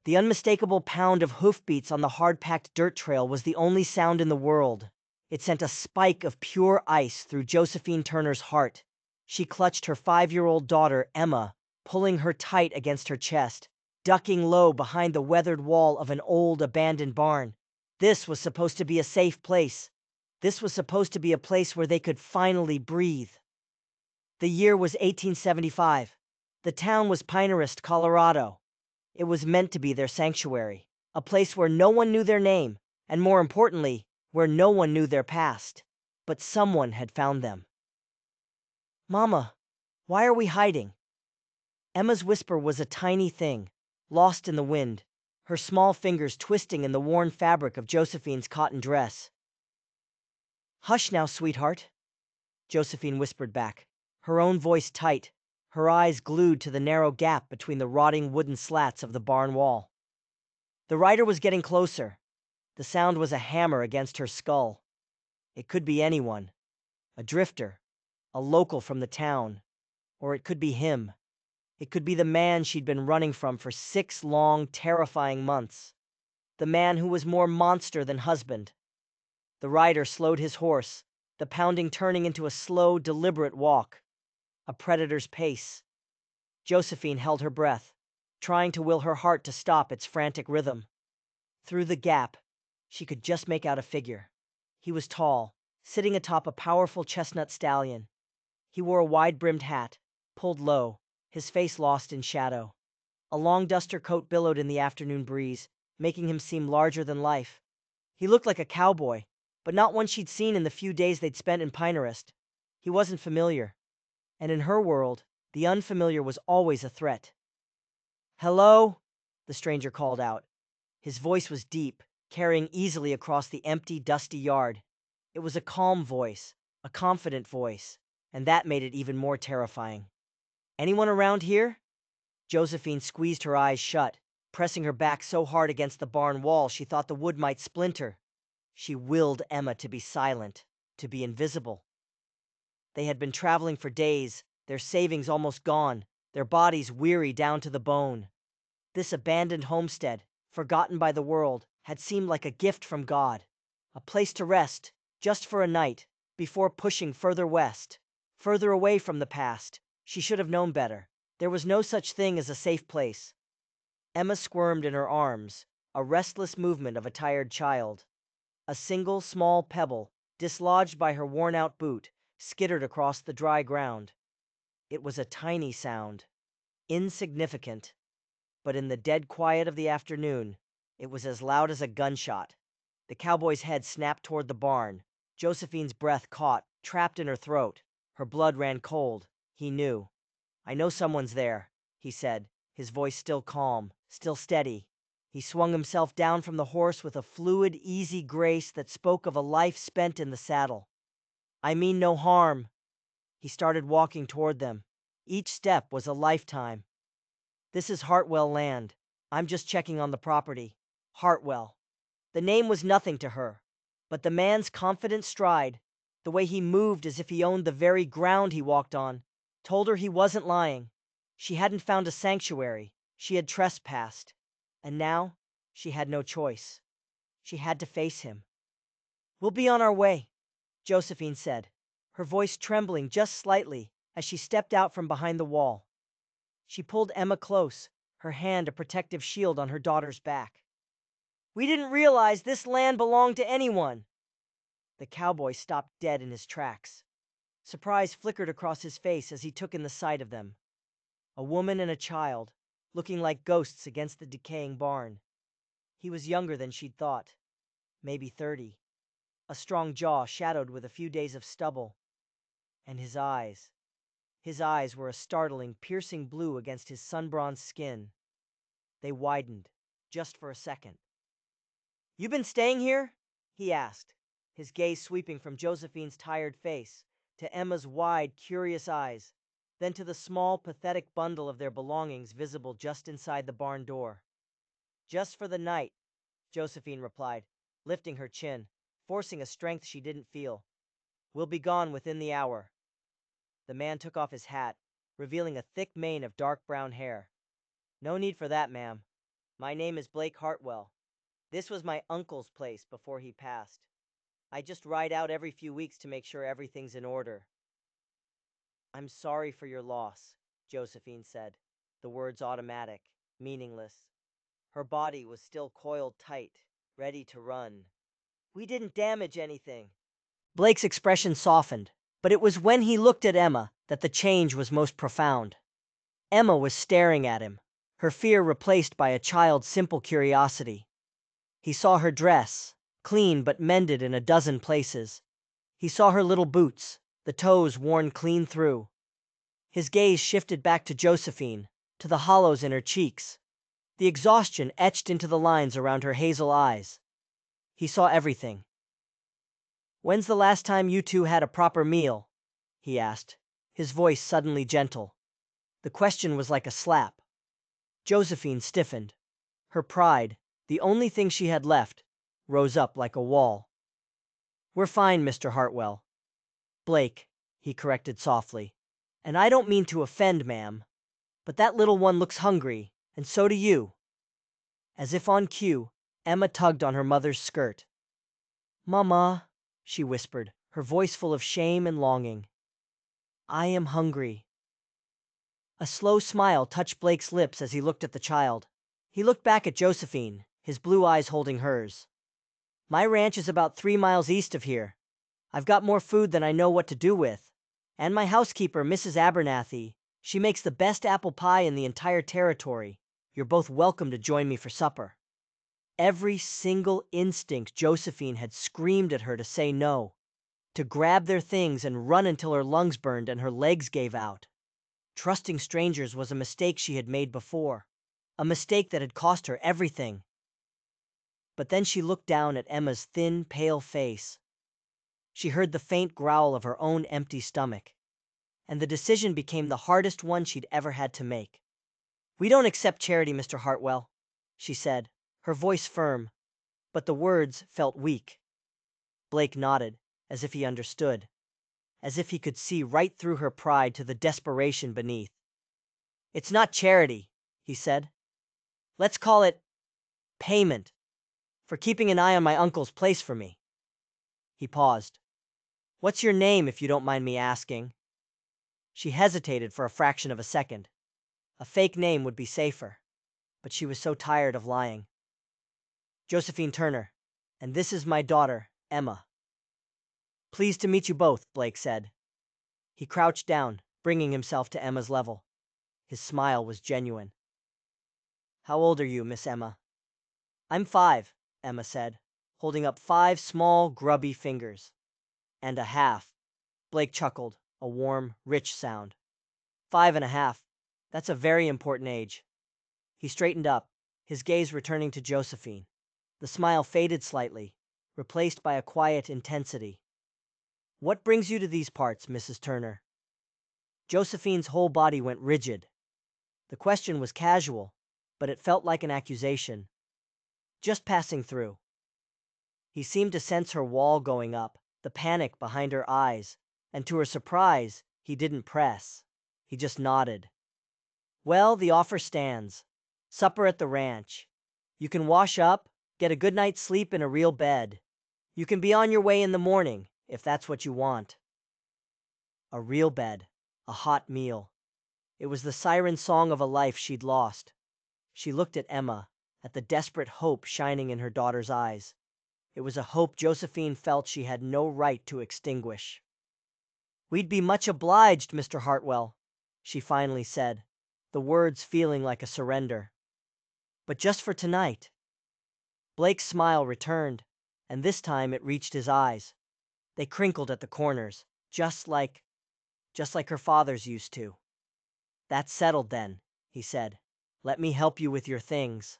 The unmistakable pound of hoofbeats on the hard-packed dirt trail was the only sound in the world. It sent a spike of pure ice through Josephine Turner's heart. She clutched her 5-year-old daughter, Emma, pulling her tight against her chest, ducking low behind the weathered wall of an old, abandoned barn. This was supposed to be a safe place. This was supposed to be a place where they could finally breathe. The year was 1875. The town was Pinehurst, Colorado. It was meant to be their sanctuary, a place where no one knew their name, and more importantly, where no one knew their past. But someone had found them. "Mama, why are we hiding?" Emma's whisper was a tiny thing, lost in the wind, her small fingers twisting in the worn fabric of Josephine's cotton dress. "Hush now, sweetheart," Josephine whispered back, her own voice tight, her eyes glued to the narrow gap between the rotting wooden slats of the barn wall. The rider was getting closer. The sound was a hammer against her skull. It could be anyone, a drifter, a local from the town, or it could be him. It could be the man she'd been running from for 6 long, terrifying months. The man who was more monster than husband. The rider slowed his horse, the pounding turning into a slow, deliberate walk, a predator's pace. Josephine held her breath, trying to will her heart to stop its frantic rhythm. Through the gap, she could just make out a figure. He was tall, sitting atop a powerful chestnut stallion. He wore a wide-brimmed hat, pulled low, his face lost in shadow. A long duster coat billowed in the afternoon breeze, making him seem larger than life. He looked like a cowboy, but not one she'd seen in the few days they'd spent in Pinehurst. He wasn't familiar, and in her world, the unfamiliar was always a threat. "Hello?" the stranger called out. His voice was deep, carrying easily across the empty, dusty yard. It was a calm voice, a confident voice, and that made it even more terrifying. "Anyone around here?" Josephine squeezed her eyes shut, pressing her back so hard against the barn wall she thought the wood might splinter. She willed Emma to be silent, to be invisible. They had been traveling for days, their savings almost gone, their bodies weary down to the bone. This abandoned homestead, forgotten by the world, had seemed like a gift from God. A place to rest, just for a night, before pushing further west, further away from the past. She should have known better. There was no such thing as a safe place. Emma squirmed in her arms, a restless movement of a tired child. A single small pebble, dislodged by her worn-out boot, skittered across the dry ground. It was a tiny sound, insignificant, but in the dead quiet of the afternoon, it was as loud as a gunshot. The cowboy's head snapped toward the barn. Josephine's breath caught, trapped in her throat. Her blood ran cold. He knew. "I know someone's there," he said, his voice still calm, still steady. He swung himself down from the horse with a fluid, easy grace that spoke of a life spent in the saddle. "I mean no harm." He started walking toward them. Each step was a lifetime. "This is Hartwell land. I'm just checking on the property." Hartwell. The name was nothing to her, but the man's confident stride, the way he moved as if he owned the very ground he walked on, told her he wasn't lying. She hadn't found a sanctuary. She had trespassed. And now, she had no choice. She had to face him. "We'll be on our way," Josephine said, her voice trembling just slightly as she stepped out from behind the wall. She pulled Emma close, her hand a protective shield on her daughter's back. "We didn't realize this land belonged to anyone." The cowboy stopped dead in his tracks. Surprise flickered across his face as he took in the sight of them. A woman and a child, looking like ghosts against the decaying barn. He was younger than she'd thought, maybe 30. A strong jaw shadowed with a few days of stubble. And his eyes. His eyes were a startling, piercing blue against his sun-bronzed skin. They widened, just for a second. "You been staying here?" he asked, his gaze sweeping from Josephine's tired face to Emma's wide, curious eyes, then to the small, pathetic bundle of their belongings visible just inside the barn door. "Just for the night," Josephine replied, lifting her chin, forcing a strength she didn't feel. "We'll be gone within the hour." The man took off his hat, revealing a thick mane of dark brown hair. "No need for that, ma'am. My name is Blake Hartwell. This was my uncle's place before he passed. I just ride out every few weeks to make sure everything's in order. I'm sorry for your loss, Josephine said, the words automatic, meaningless. Her body was still coiled tight, ready to run. We didn't damage anything. Blake's expression softened, but it was when he looked at Emma that the change was most profound. Emma was staring at him, her fear replaced by a child's simple curiosity. He saw her dress, clean but mended in a dozen places. He saw her little boots, the toes worn clean through. His gaze shifted back to Josephine, to the hollows in her cheeks, the exhaustion etched into the lines around her hazel eyes. He saw everything. "When's the last time you two had a proper meal?" he asked, his voice suddenly gentle. The question was like a slap. Josephine stiffened. Her pride, the only thing she had left, rose up like a wall. "We're fine, Mr. Hartwell." "Blake," he corrected softly. "And I don't mean to offend, ma'am, but that little one looks hungry, and so do you." As if on cue, Emma tugged on her mother's skirt. "Mama," she whispered, her voice full of shame and longing. "I am hungry." A slow smile touched Blake's lips as he looked at the child. He looked back at Josephine, his blue eyes holding hers. "My ranch is about 3 miles east of here. I've got more food than I know what to do with. And my housekeeper, Mrs. Abernathy, she makes the best apple pie in the entire territory. You're both welcome to join me for supper." Every single instinct Josephine had screamed at her to say no, to grab their things and run until her lungs burned and her legs gave out. Trusting strangers was a mistake she had made before, a mistake that had cost her everything. But then she looked down at Emma's thin, pale face. She heard the faint growl of her own empty stomach, and the decision became the hardest one she'd ever had to make. "We don't accept charity, Mr. Hartwell," she said, her voice firm, but the words felt weak. Blake nodded, as if he understood, as if he could see right through her pride to the desperation beneath. "It's not charity," he said. "Let's call it payment for keeping an eye on my uncle's place for me." He paused. "What's your name, if you don't mind me asking?" She hesitated for a fraction of a second. A fake name would be safer, but she was so tired of lying. "Josephine Turner, and this is my daughter, Emma." "Pleased to meet you both," Blake said. He crouched down, bringing himself to Emma's level. His smile was genuine. "How old are you, Miss Emma?" "I'm 5, Emma said, holding up 5 small, grubby fingers. "And a half." Blake chuckled, a warm, rich sound. 5 and a half. That's a very important age. He straightened up, his gaze returning to Josephine. The smile faded slightly, replaced by a quiet intensity. "What brings you to these parts, Mrs. Turner?" Josephine's whole body went rigid. The question was casual, but it felt like an accusation. "Just passing through." He seemed to sense her wall going up, the panic behind her eyes, and to her surprise, he didn't press. He just nodded. "Well, the offer stands. Supper at the ranch. You can wash up, get a good night's sleep in a real bed. You can be on your way in the morning, if that's what you want." A real bed, a hot meal. It was the siren song of a life she'd lost. She looked at Emma, at the desperate hope shining in her daughter's eyes. It was a hope Josephine felt she had no right to extinguish. "We'd be much obliged, Mr. Hartwell," she finally said, the words feeling like a surrender. "But just for tonight." Blake's smile returned, and this time it reached his eyes. They crinkled at the corners, just like her father's used to. "That's settled then," he said. "Let me help you with your things."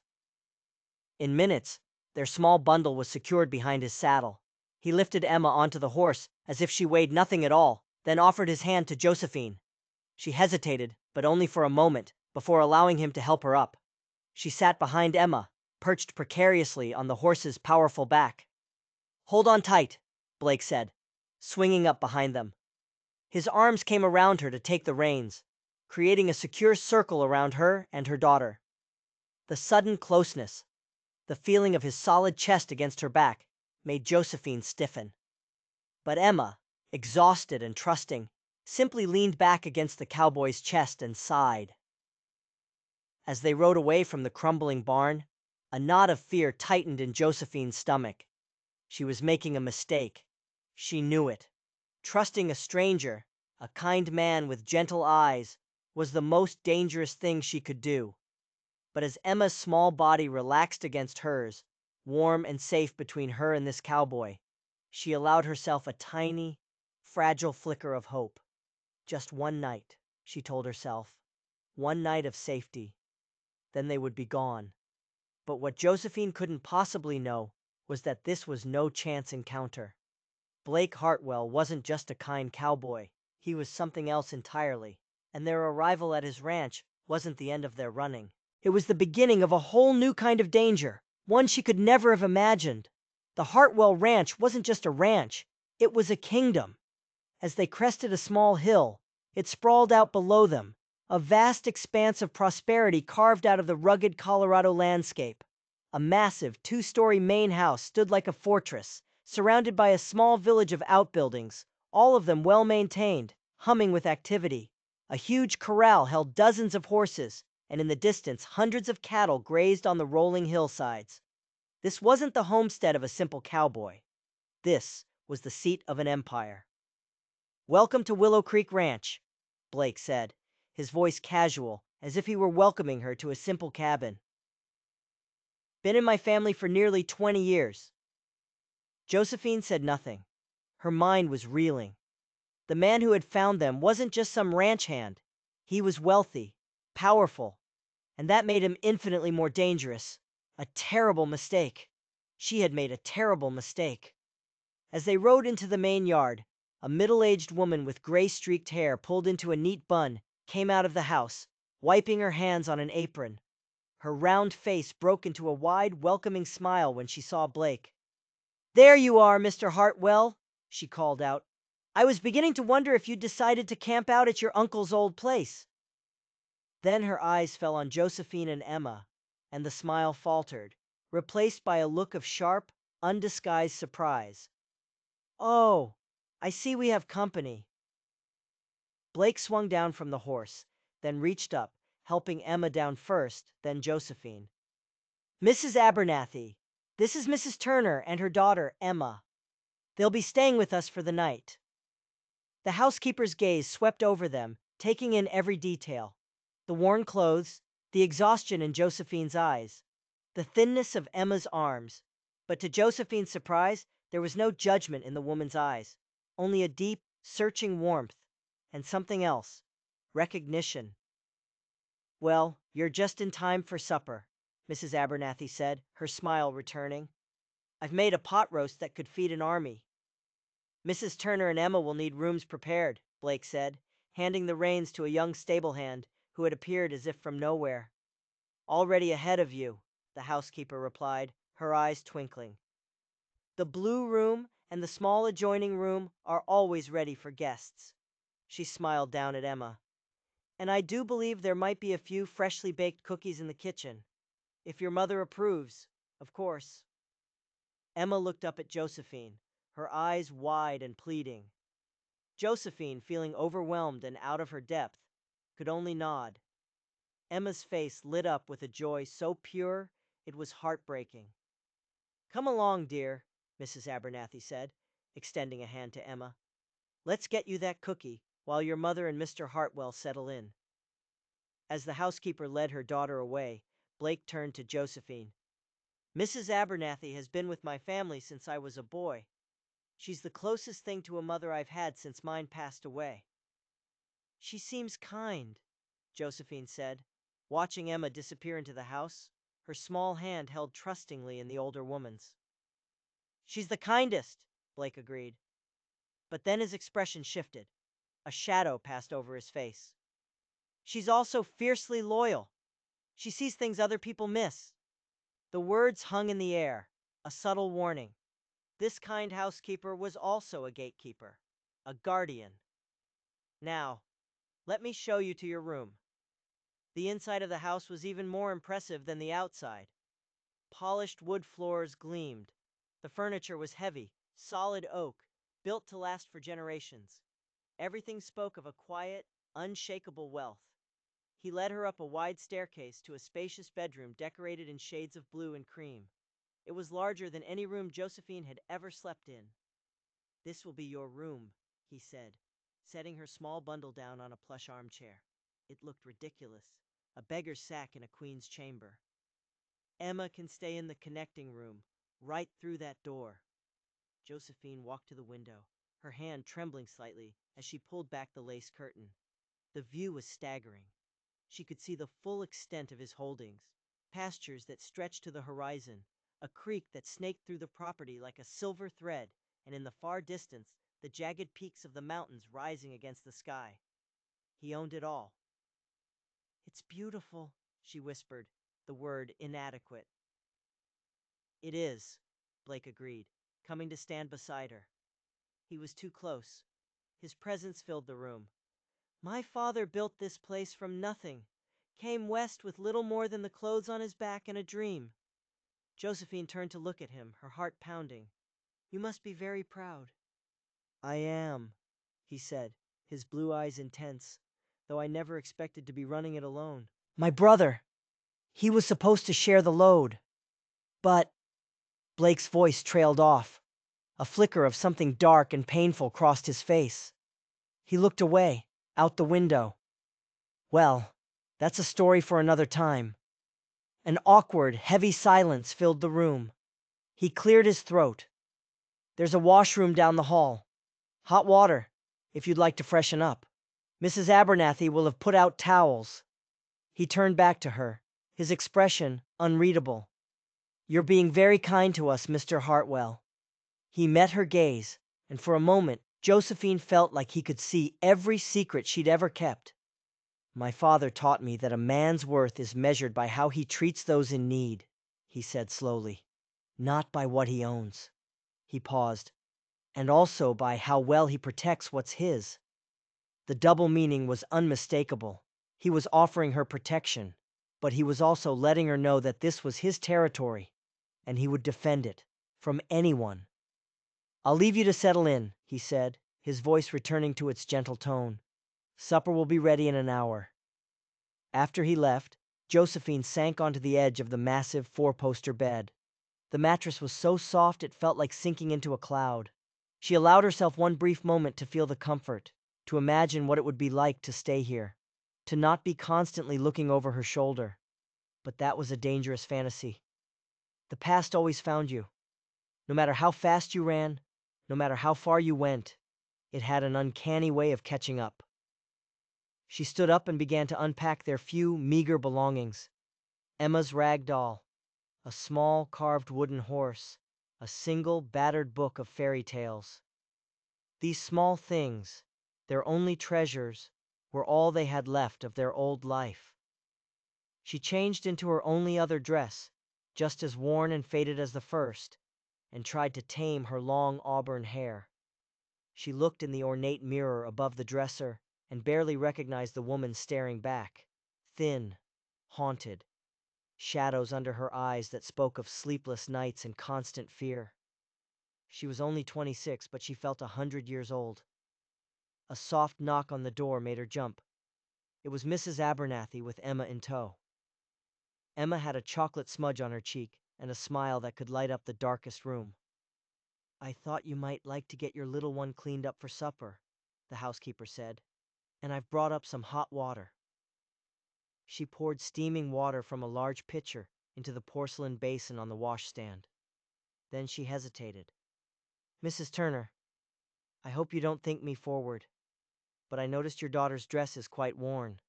In minutes, their small bundle was secured behind his saddle. He lifted Emma onto the horse as if she weighed nothing at all, then offered his hand to Josephine. She hesitated, but only for a moment, before allowing him to help her up. She sat behind Emma, perched precariously on the horse's powerful back. "Hold on tight," Blake said, swinging up behind them. His arms came around her to take the reins, creating a secure circle around her and her daughter. The sudden closeness, the feeling of his solid chest against her back, made Josephine stiffen. But Emma, exhausted and trusting, simply leaned back against the cowboy's chest and sighed. As they rode away from the crumbling barn, a knot of fear tightened in Josephine's stomach. She was making a mistake. She knew it. Trusting a stranger, a kind man with gentle eyes, was the most dangerous thing she could do. But as Emma's small body relaxed against hers, warm and safe between her and this cowboy, she allowed herself a tiny, fragile flicker of hope. Just one night, she told herself. One night of safety. Then they would be gone. But what Josephine couldn't possibly know was that this was no chance encounter. Blake Hartwell wasn't just a kind cowboy, he was something else entirely, and their arrival at his ranch wasn't the end of their running. It was the beginning of a whole new kind of danger, one she could never have imagined. The Hartwell Ranch wasn't just a ranch, it was a kingdom. As they crested a small hill, it sprawled out below them, a vast expanse of prosperity carved out of the rugged Colorado landscape. A massive two-story main house stood like a fortress, surrounded by a small village of outbuildings, all of them well-maintained, humming with activity. A huge corral held dozens of horses, and in the distance hundreds of cattle grazed on the rolling hillsides. This wasn't the homestead of a simple cowboy. This was the seat of an empire. "Welcome to Willow Creek Ranch," Blake said, his voice casual, as if he were welcoming her to a simple cabin. "Been in my family for nearly 20 years. Josephine said nothing. Her mind was reeling. The man who had found them wasn't just some ranch hand. He was wealthy, powerful, and that made him infinitely more dangerous. A terrible mistake. She had made a terrible mistake. As they rode into the main yard, a middle-aged woman with gray-streaked hair pulled into a neat bun came out of the house, wiping her hands on an apron. Her round face broke into a wide, welcoming smile when she saw Blake. "There you are, Mr. Hartwell," she called out. "I was beginning to wonder if you'd decided to camp out at your uncle's old place." Then her eyes fell on Josephine and Emma, and the smile faltered, replaced by a look of sharp, undisguised surprise. "Oh, I see we have company." Blake swung down from the horse, then reached up, helping Emma down first, then Josephine. "Mrs. Abernathy, this is Mrs. Turner and her daughter, Emma. They'll be staying with us for the night." The housekeeper's gaze swept over them, taking in every detail. The worn clothes, the exhaustion in Josephine's eyes, the thinness of Emma's arms. But to Josephine's surprise, there was no judgment in the woman's eyes, only a deep, searching warmth, and something else, recognition. "Well, you're just in time for supper," Mrs. Abernathy said, her smile returning. "I've made a pot roast that could feed an army." "Mrs. Turner and Emma will need rooms prepared," Blake said, handing the reins to a young stable hand who had appeared as if from nowhere. "Already ahead of you," the housekeeper replied, her eyes twinkling. "The blue room and the small adjoining room are always ready for guests." She smiled down at Emma. "And I do believe there might be a few freshly baked cookies in the kitchen. If your mother approves, of course." Emma looked up at Josephine, her eyes wide and pleading. Josephine, feeling overwhelmed and out of her depth, could only nod. Emma's face lit up with a joy so pure it was heartbreaking. "Come along, dear," Mrs. Abernathy said, extending a hand to Emma. "Let's get you that cookie while your mother and Mr. Hartwell settle in." As the housekeeper led her daughter away, Blake turned to Josephine. "Mrs. Abernathy has been with my family since I was a boy. She's the closest thing to a mother I've had since mine passed away." "She seems kind," Josephine said, watching Emma disappear into the house, her small hand held trustingly in the older woman's. "She's the kindest," Blake agreed. But then his expression shifted. A shadow passed over his face. "She's also fiercely loyal. She sees things other people miss." The words hung in the air, a subtle warning. This kind housekeeper was also a gatekeeper, a guardian. "Now, let me show you to your room." The inside of the house was even more impressive than the outside. Polished wood floors gleamed. The furniture was heavy, solid oak, built to last for generations. Everything spoke of a quiet, unshakable wealth. He led her up a wide staircase to a spacious bedroom decorated in shades of blue and cream. It was larger than any room Josephine had ever slept in. "This will be your room," he said, setting her small bundle down on a plush armchair. It looked ridiculous, a beggar's sack in a queen's chamber. "Emma can stay in the connecting room, right through that door." Josephine walked to the window, her hand trembling slightly as she pulled back the lace curtain. The view was staggering. She could see the full extent of his holdings, pastures that stretched to the horizon, a creek that snaked through the property like a silver thread, and in the far distance, the jagged peaks of the mountains rising against the sky. He owned it all. "It's beautiful," she whispered, the word inadequate. "It is," Blake agreed, coming to stand beside her. He was too close. His presence filled the room. "My father built this place from nothing, came west with little more than the clothes on his back and a dream." Josephine turned to look at him, her heart pounding. "You must be very proud." "I am," he said, his blue eyes intense, "though I never expected to be running it alone. My brother, he was supposed to share the load. But—" Blake's voice trailed off. A flicker of something dark and painful crossed his face. He looked away, out the window. "Well, that's a story for another time." An awkward, heavy silence filled the room. He cleared his throat. "There's a washroom down the hall. Hot water, if you'd like to freshen up. Mrs. Abernathy will have put out towels." He turned back to her, his expression unreadable. "You're being very kind to us, Mr. Hartwell." He met her gaze, and for a moment Josephine felt like he could see every secret she'd ever kept. "My father taught me that a man's worth is measured by how he treats those in need," he said slowly. "Not by what he owns." He paused. "And also by how well he protects what's his." The double meaning was unmistakable. He was offering her protection, but he was also letting her know that this was his territory, and he would defend it from anyone. "I'll leave you to settle in," he said, his voice returning to its gentle tone. "Supper will be ready in an hour." After he left, Josephine sank onto the edge of the massive four-poster bed. The mattress was so soft it felt like sinking into a cloud. She allowed herself one brief moment to feel the comfort, to imagine what it would be like to stay here, to not be constantly looking over her shoulder. But that was a dangerous fantasy. The past always found you. No matter how fast you ran, no matter how far you went, it had an uncanny way of catching up. She stood up and began to unpack their few, meager belongings. Emma's rag doll, a small carved wooden horse, a single battered book of fairy tales. These small things, their only treasures, were all they had left of their old life. She changed into her only other dress, just as worn and faded as the first, and tried to tame her long auburn hair. She looked in the ornate mirror above the dresser and barely recognized the woman staring back, thin, haunted, shadows under her eyes that spoke of sleepless nights and constant fear. She was only 26, but she felt 100 years old. A soft knock on the door made her jump. It was Mrs. Abernathy with Emma in tow. Emma had a chocolate smudge on her cheek and a smile that could light up the darkest room. "I thought you might like to get your little one cleaned up for supper," the housekeeper said, "and I've brought up some hot water." She poured steaming water from a large pitcher into the porcelain basin on the washstand. Then she hesitated. "Mrs. Turner, I hope you don't think me forward, but I noticed your daughter's dress is quite worn.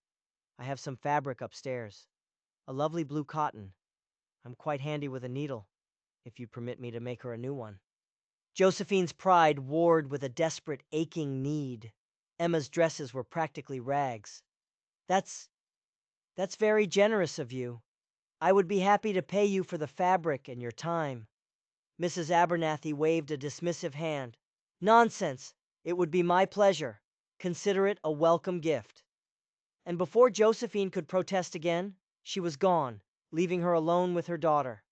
I have some fabric upstairs, a lovely blue cotton. I'm quite handy with a needle, if you permit me to make her a new one." Josephine's pride warred with a desperate, aching need. Emma's dresses were practically rags. That's very generous of you. I would be happy to pay you for the fabric and your time." Mrs. Abernathy waved a dismissive hand. "Nonsense! It would be my pleasure. Consider it a welcome gift." And before Josephine could protest again, she was gone, leaving her alone with her daughter.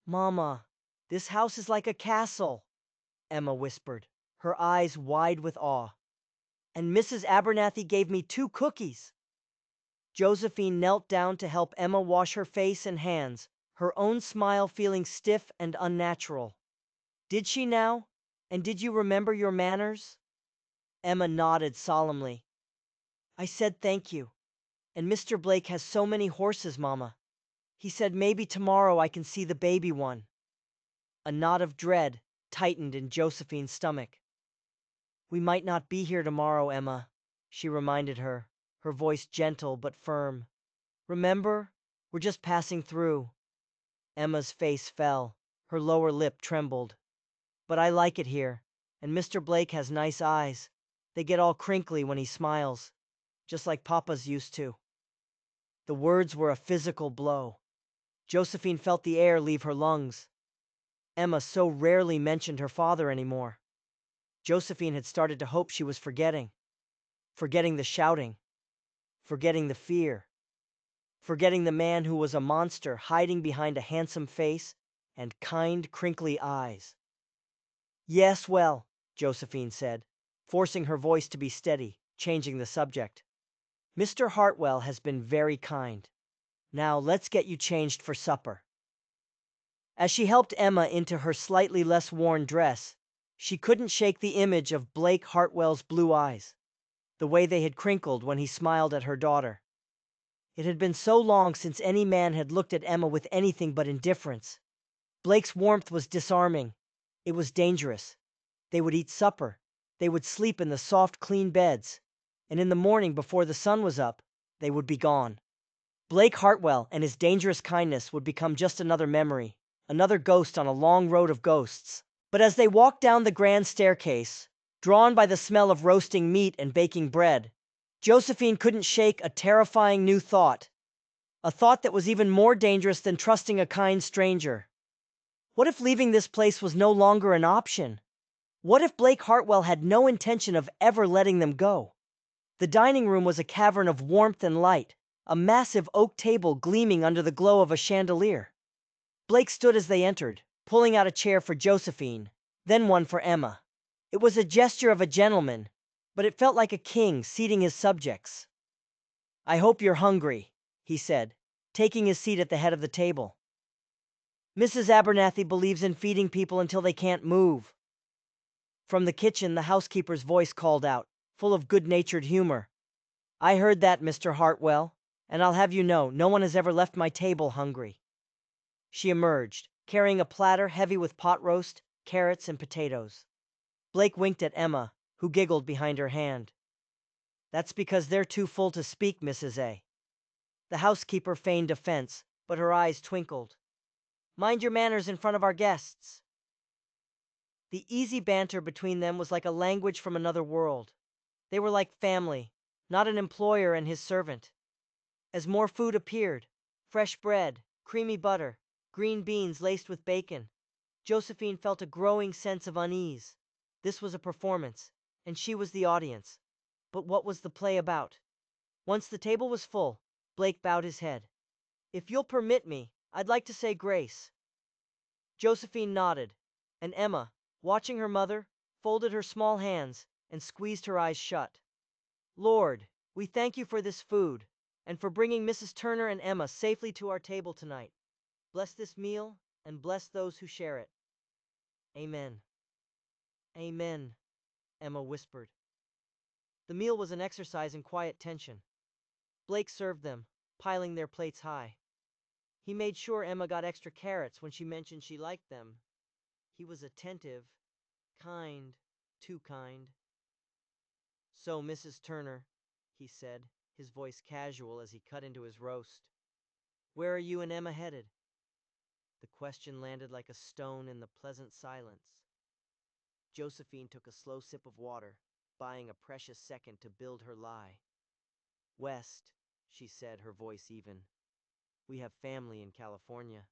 "Mama, this house is like a castle," Emma whispered, her eyes wide with awe. "And Mrs. Abernathy gave me 2 cookies." Josephine knelt down to help Emma wash her face and hands, her own smile feeling stiff and unnatural. "Did she now? And did you remember your manners?" Emma nodded solemnly. "I said thank you. And Mr. Blake has so many horses, Mama. He said maybe tomorrow I can see the baby one." A knot of dread tightened in Josephine's stomach. "We might not be here tomorrow, Emma," she reminded her, her voice gentle but firm. "Remember, we're just passing through." Emma's face fell, her lower lip trembled. "But I like it here, and Mr. Blake has nice eyes. They get all crinkly when he smiles, just like Papa's used to." The words were a physical blow. Josephine felt the air leave her lungs. Emma so rarely mentioned her father anymore. Josephine had started to hope she was forgetting. Forgetting the shouting. Forgetting the fear. Forgetting the man who was a monster hiding behind a handsome face and kind, crinkly eyes. "Yes, well," Josephine said, forcing her voice to be steady, changing the subject. "Mr. Hartwell has been very kind. Now let's get you changed for supper." As she helped Emma into her slightly less worn dress, she couldn't shake the image of Blake Hartwell's blue eyes, the way they had crinkled when he smiled at her daughter. It had been so long since any man had looked at Emma with anything but indifference. Blake's warmth was disarming. It was dangerous. They would eat supper. They would sleep in the soft, clean beds. And in the morning, before the sun was up, they would be gone. Blake Hartwell and his dangerous kindness would become just another memory, another ghost on a long road of ghosts. But as they walked down the grand staircase, drawn by the smell of roasting meat and baking bread, Josephine couldn't shake a terrifying new thought. A thought that was even more dangerous than trusting a kind stranger. What if leaving this place was no longer an option? What if Blake Hartwell had no intention of ever letting them go? The dining room was a cavern of warmth and light, a massive oak table gleaming under the glow of a chandelier. Blake stood as they entered, pulling out a chair for Josephine, then one for Emma. It was a gesture of a gentleman, but it felt like a king seating his subjects. "I hope you're hungry," he said, taking his seat at the head of the table. "Mrs. Abernathy believes in feeding people until they can't move." From the kitchen, the housekeeper's voice called out, full of good-natured humor. "I heard that, Mr. Hartwell, and I'll have you know, no one has ever left my table hungry." She emerged, carrying a platter heavy with pot roast, carrots, and potatoes. Blake winked at Emma, who giggled behind her hand. "That's because they're too full to speak, Mrs. A." The housekeeper feigned offense, but her eyes twinkled. "Mind your manners in front of our guests." The easy banter between them was like a language from another world. They were like family, not an employer and his servant. As more food appeared, fresh bread, creamy butter, green beans laced with bacon, Josephine felt a growing sense of unease. This was a performance, and she was the audience. But what was the play about? Once the table was full, Blake bowed his head. "If you'll permit me, I'd like to say grace." Josephine nodded, and Emma, watching her mother, folded her small hands and squeezed her eyes shut. "Lord, we thank you for this food, and for bringing Mrs. Turner and Emma safely to our table tonight. Bless this meal, and bless those who share it. Amen." "Amen," Emma whispered. The meal was an exercise in quiet tension. Blake served them, piling their plates high. He made sure Emma got extra carrots when she mentioned she liked them. He was attentive, kind, too kind. "So, Mrs. Turner," he said, his voice casual as he cut into his roast, "where are you and Emma headed?" The question landed like a stone in the pleasant silence. Josephine took a slow sip of water, buying a precious second to build her lie. "West," she said, her voice even. "We have family in California."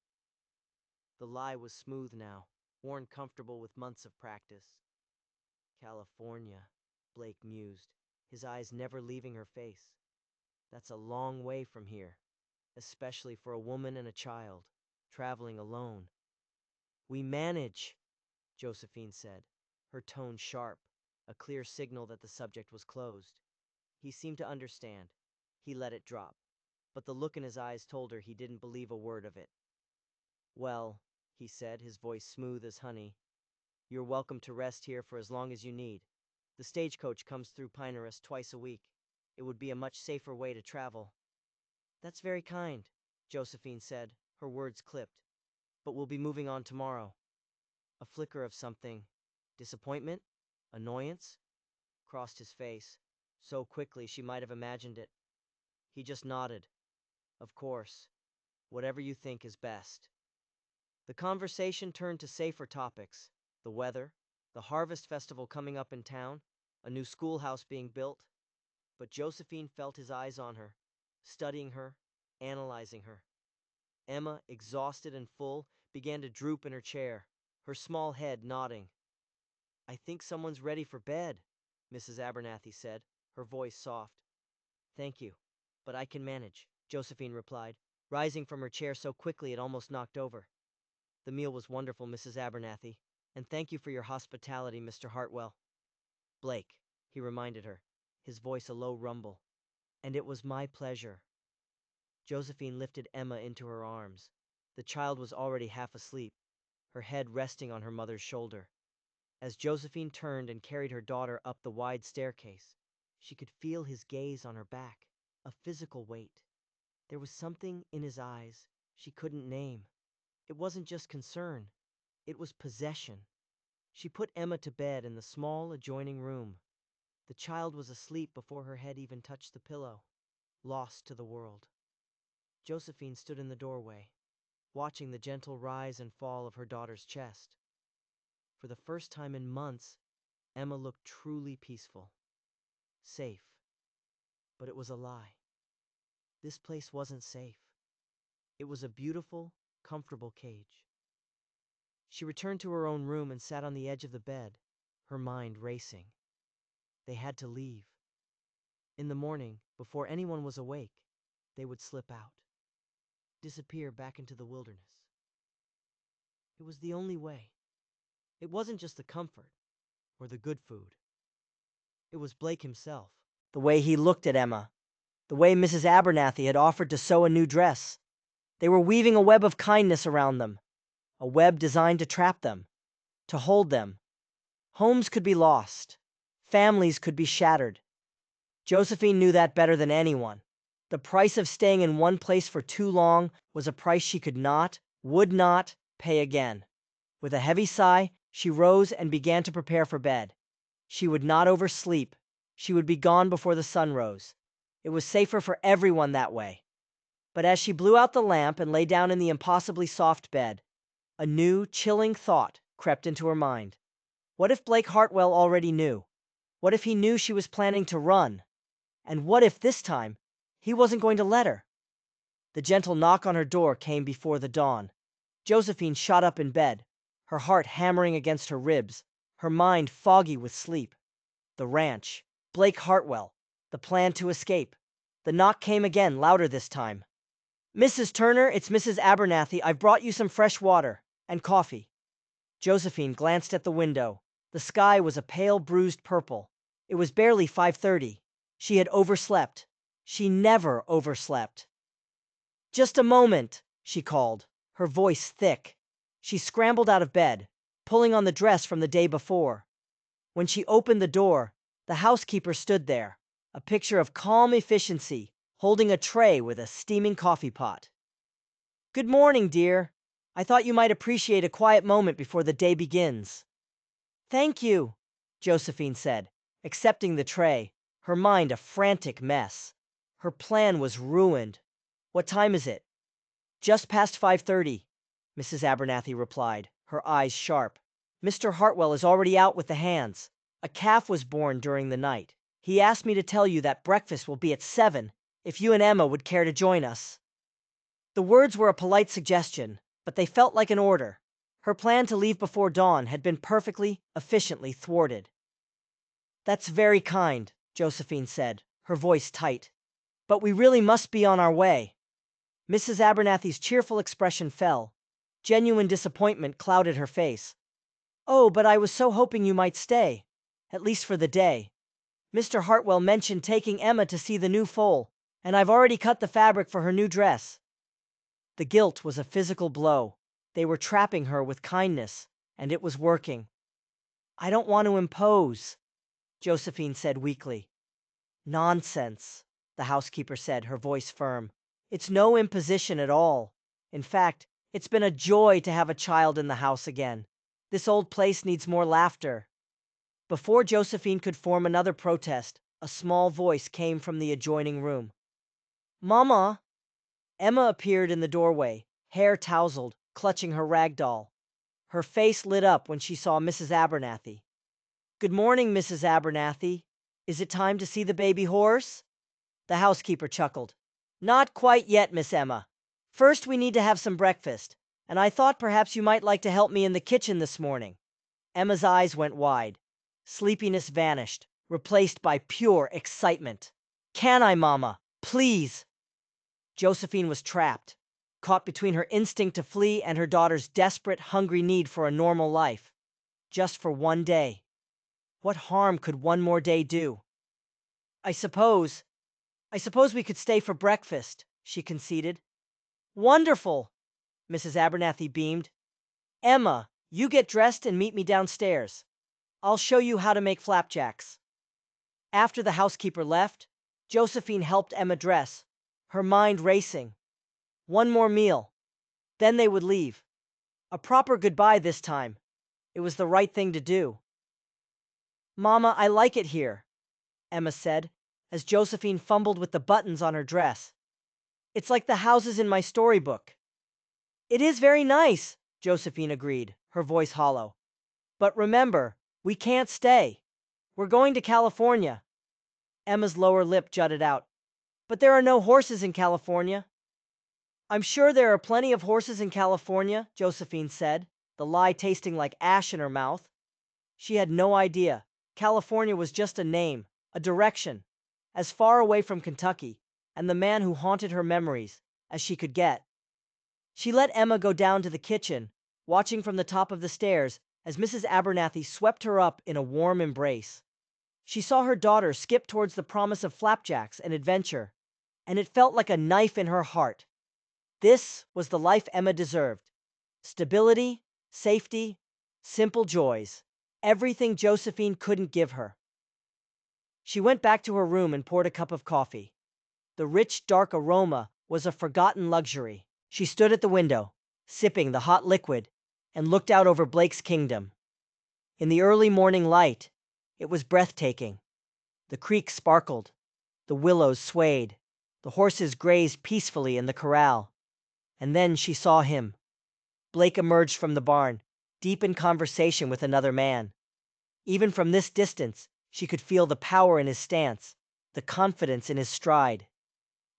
The lie was smooth now, worn comfortable with months of practice. "California," Blake mused, his eyes never leaving her face. That's a long way from here, especially for a woman and a child, traveling alone. We manage, Josephine said, her tone sharp, a clear signal that the subject was closed. He seemed to understand. He let it drop, but the look in his eyes told her he didn't believe a word of it. Well, he said, his voice smooth as honey, you're welcome to rest here for as long as you need. The stagecoach comes through Pinehurst twice a week. It would be a much safer way to travel. That's very kind, Josephine said, her words clipped. But we'll be moving on tomorrow. A flicker of something, disappointment, annoyance, crossed his face, so quickly she might have imagined it. He just nodded. Of course, whatever you think is best. The conversation turned to safer topics, the weather, the harvest festival coming up in town, a new schoolhouse being built. But Josephine felt his eyes on her, studying her, analyzing her. Emma, exhausted and full, began to droop in her chair, her small head nodding. I think someone's ready for bed, Mrs. Abernathy said, her voice soft. Thank you, but I can manage, Josephine replied, rising from her chair so quickly it almost knocked over. The meal was wonderful, Mrs. Abernathy, and thank you for your hospitality, Mr. Hartwell. Blake, he reminded her, his voice a low rumble. And it was my pleasure. Josephine lifted Emma into her arms. The child was already half asleep, her head resting on her mother's shoulder. As Josephine turned and carried her daughter up the wide staircase, she could feel his gaze on her back, a physical weight. There was something in his eyes she couldn't name. It wasn't just concern, it was possession. She put Emma to bed in the small adjoining room. The child was asleep before her head even touched the pillow, lost to the world. Josephine stood in the doorway, watching the gentle rise and fall of her daughter's chest. For the first time in months, Emma looked truly peaceful. Safe. But it was a lie. This place wasn't safe. It was a beautiful, comfortable cage. She returned to her own room and sat on the edge of the bed, her mind racing. They had to leave. In the morning, before anyone was awake, they would slip out, disappear back into the wilderness. It was the only way. It wasn't just the comfort or the good food. It was Blake himself. The way he looked at Emma. The way Mrs. Abernathy had offered to sew a new dress. They were weaving a web of kindness around them. A web designed to trap them, to hold them. Homes could be lost. Families could be shattered. Josephine knew that better than anyone. The price of staying in one place for too long was a price she could not, would not, pay again. With a heavy sigh, she rose and began to prepare for bed. She would not oversleep. She would be gone before the sun rose. It was safer for everyone that way. But as she blew out the lamp and lay down in the impossibly soft bed, a new, chilling thought crept into her mind. What if Blake Hartwell already knew? What if he knew she was planning to run? And what if this time he wasn't going to let her? The gentle knock on her door came before the dawn. Josephine shot up in bed, her heart hammering against her ribs, her mind foggy with sleep. The ranch, Blake Hartwell, the plan to escape. The knock came again, louder this time. Mrs. Turner, it's Mrs. Abernathy. I've brought you some fresh water and coffee. Josephine glanced at the window. The sky was a pale, bruised purple. It was barely 5:30. She had overslept. She never overslept. Just a moment, she called, her voice thick. She scrambled out of bed, pulling on the dress from the day before. When she opened the door, the housekeeper stood there, a picture of calm efficiency, holding a tray with a steaming coffee pot. Good morning, dear. I thought you might appreciate a quiet moment before the day begins. Thank you, Josephine said, accepting the tray, her mind a frantic mess. Her plan was ruined. What time is it? Just past 5:30, Mrs. Abernathy replied, her eyes sharp. Mr. Hartwell is already out with the hands. A calf was born during the night. He asked me to tell you that breakfast will be at 7, if you and Emma would care to join us. The words were a polite suggestion, but they felt like an order. Her plan to leave before dawn had been perfectly, efficiently thwarted. That's very kind, Josephine said, her voice tight. But we really must be on our way. Mrs. Abernathy's cheerful expression fell. Genuine disappointment clouded her face. Oh, but I was so hoping you might stay. At least for the day. Mr. Hartwell mentioned taking Emma to see the new foal, and I've already cut the fabric for her new dress. The guilt was a physical blow. They were trapping her with kindness, and it was working. I don't want to impose, Josephine said weakly. Nonsense, the housekeeper said, her voice firm. It's no imposition at all. In fact, it's been a joy to have a child in the house again. This old place needs more laughter. Before Josephine could form another protest, a small voice came from the adjoining room. Mama! Emma appeared in the doorway, hair tousled, clutching her rag doll. Her face lit up when she saw Mrs. Abernathy. Good morning, Mrs. Abernathy. Is it time to see the baby horse? The housekeeper chuckled. Not quite yet, Miss Emma. First, we need to have some breakfast, and I thought perhaps you might like to help me in the kitchen this morning. Emma's eyes went wide. Sleepiness vanished, replaced by pure excitement. Can I, Mama? Please! Josephine was trapped, caught between her instinct to flee and her daughter's desperate, hungry need for a normal life. Just for one day. What harm could one more day do? I suppose we could stay for breakfast, she conceded. Wonderful, Mrs. Abernathy beamed. Emma, you get dressed and meet me downstairs. I'll show you how to make flapjacks. After the housekeeper left, Josephine helped Emma dress, her mind racing. One more meal. Then they would leave. A proper goodbye this time. It was the right thing to do. Mama, I like it here, Emma said, as Josephine fumbled with the buttons on her dress. It's like the houses in my storybook. It is very nice, Josephine agreed, her voice hollow. But remember, we can't stay. We're going to California. Emma's lower lip jutted out. But there are no horses in California. I'm sure there are plenty of horses in California, Josephine said, the lie tasting like ash in her mouth. She had no idea. California was just a name, a direction, as far away from Kentucky, and the man who haunted her memories, as she could get. She let Emma go down to the kitchen, watching from the top of the stairs as Mrs. Abernathy swept her up in a warm embrace. She saw her daughter skip towards the promise of flapjacks and adventure, and it felt like a knife in her heart. This was the life Emma deserved. Stability, safety, simple joys. Everything Josephine couldn't give her. She went back to her room and poured a cup of coffee. The rich, dark aroma was a forgotten luxury. She stood at the window, sipping the hot liquid, and looked out over Blake's kingdom. In the early morning light, it was breathtaking. The creek sparkled, the willows swayed, the horses grazed peacefully in the corral. And then she saw him. Blake emerged from the barn, deep in conversation with another man. Even from this distance, she could feel the power in his stance, the confidence in his stride.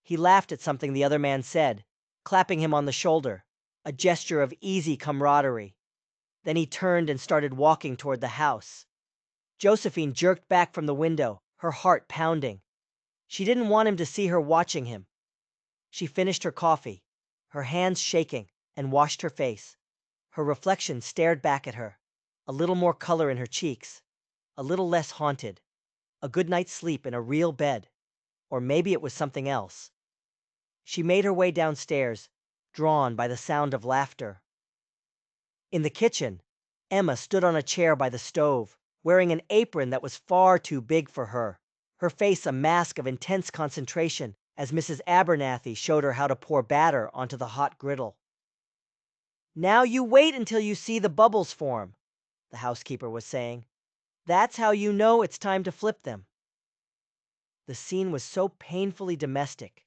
He laughed at something the other man said, clapping him on the shoulder, a gesture of easy camaraderie. Then he turned and started walking toward the house. Josephine jerked back from the window, her heart pounding. She didn't want him to see her watching him. She finished her coffee, her hands shaking, and washed her face. Her reflection stared back at her, a little more color in her cheeks, a little less haunted, a good night's sleep in a real bed, or maybe it was something else. She made her way downstairs, drawn by the sound of laughter. In the kitchen, Emma stood on a chair by the stove, wearing an apron that was far too big for her, her face a mask of intense concentration as Mrs. Abernathy showed her how to pour batter onto the hot griddle. Now you wait until you see the bubbles form, the housekeeper was saying. That's how you know it's time to flip them. The scene was so painfully domestic,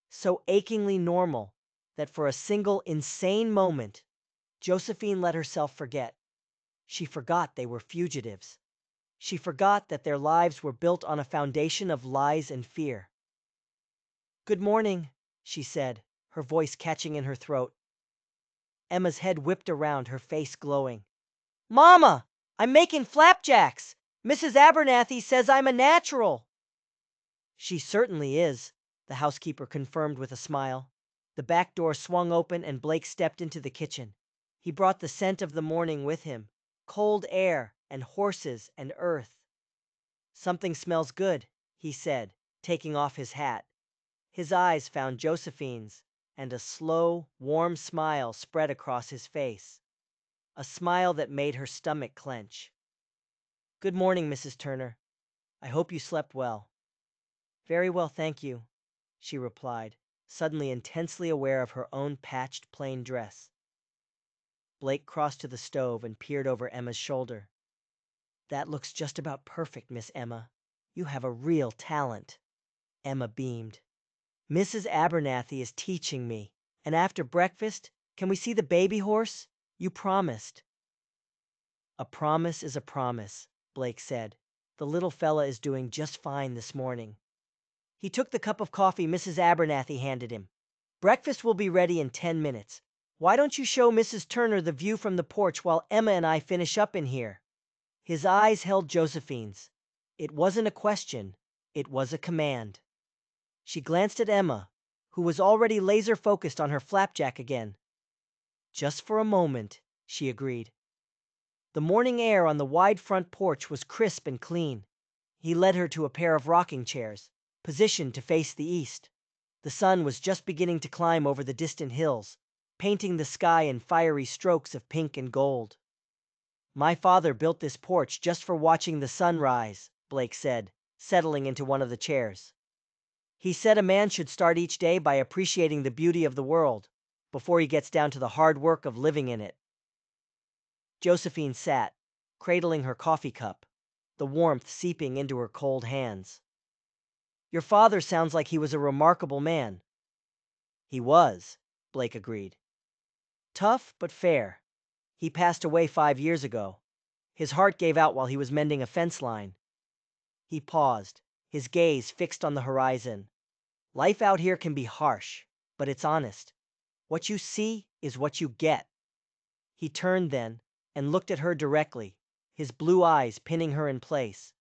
so achingly normal, that for a single insane moment, Josephine let herself forget. She forgot they were fugitives. She forgot that their lives were built on a foundation of lies and fear. Good morning, she said, her voice catching in her throat. Emma's head whipped around, her face glowing. Mama, I'm making flapjacks. Mrs. Abernathy says I'm a natural. She certainly is, the housekeeper confirmed with a smile. The back door swung open and Blake stepped into the kitchen. He brought the scent of the morning with him, cold air and horses and earth. "Something smells good," he said, taking off his hat. His eyes found Josephine's, and a slow, warm smile spread across his face. A smile that made her stomach clench. "Good morning, Mrs. Turner. I hope you slept well." "Very well, thank you," she replied, suddenly intensely aware of her own patched plain dress. Blake crossed to the stove and peered over Emma's shoulder. "That looks just about perfect, Miss Emma. You have a real talent." Emma beamed. "Mrs. Abernathy is teaching me, and after breakfast, can we see the baby horse? You promised." "A promise is a promise," Blake said. "The little fella is doing just fine this morning." He took the cup of coffee Mrs. Abernathy handed him. "Breakfast will be ready in 10 minutes. Why don't you show Mrs. Turner the view from the porch while Emma and I finish up in here?" His eyes held Josephine's. It wasn't a question, it was a command. She glanced at Emma, who was already laser-focused on her flapjack again. "Just for a moment," she agreed. The morning air on the wide front porch was crisp and clean. He led her to a pair of rocking chairs, positioned to face the east. The sun was just beginning to climb over the distant hills, painting the sky in fiery strokes of pink and gold. "My father built this porch just for watching the sun rise," Blake said, settling into one of the chairs. "He said a man should start each day by appreciating the beauty of the world, before he gets down to the hard work of living in it." Josephine sat, cradling her coffee cup, the warmth seeping into her cold hands. "Your father sounds like he was a remarkable man." "He was," Blake agreed. "Tough but fair. He passed away 5 years ago. His heart gave out while he was mending a fence line." He paused, his gaze fixed on the horizon. "Life out here can be harsh, but it's honest. What you see is what you get." He turned then and looked at her directly, his blue eyes pinning her in place.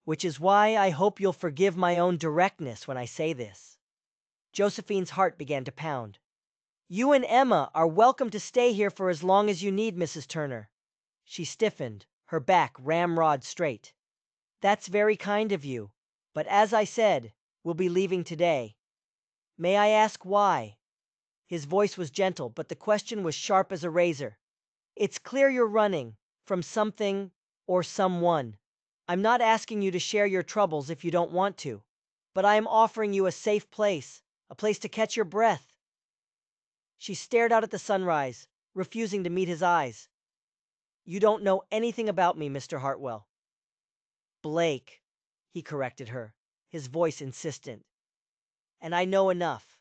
"Which is why I hope you'll forgive my own directness when I say this." Josephine's heart began to pound. "You and Emma are welcome to stay here for as long as you need, Mrs. Turner." She stiffened, her back ramrod straight. "That's very kind of you, but as I said, we'll be leaving today." "May I ask why?" His voice was gentle, but the question was sharp as a razor. "It's clear you're running from something or someone. I'm not asking you to share your troubles if you don't want to, but I am offering you a safe place, a place to catch your breath." She stared out at the sunrise, refusing to meet his eyes. "You don't know anything about me, Mr. Hartwell." "Blake," he corrected her, his voice insistent. "And I know enough.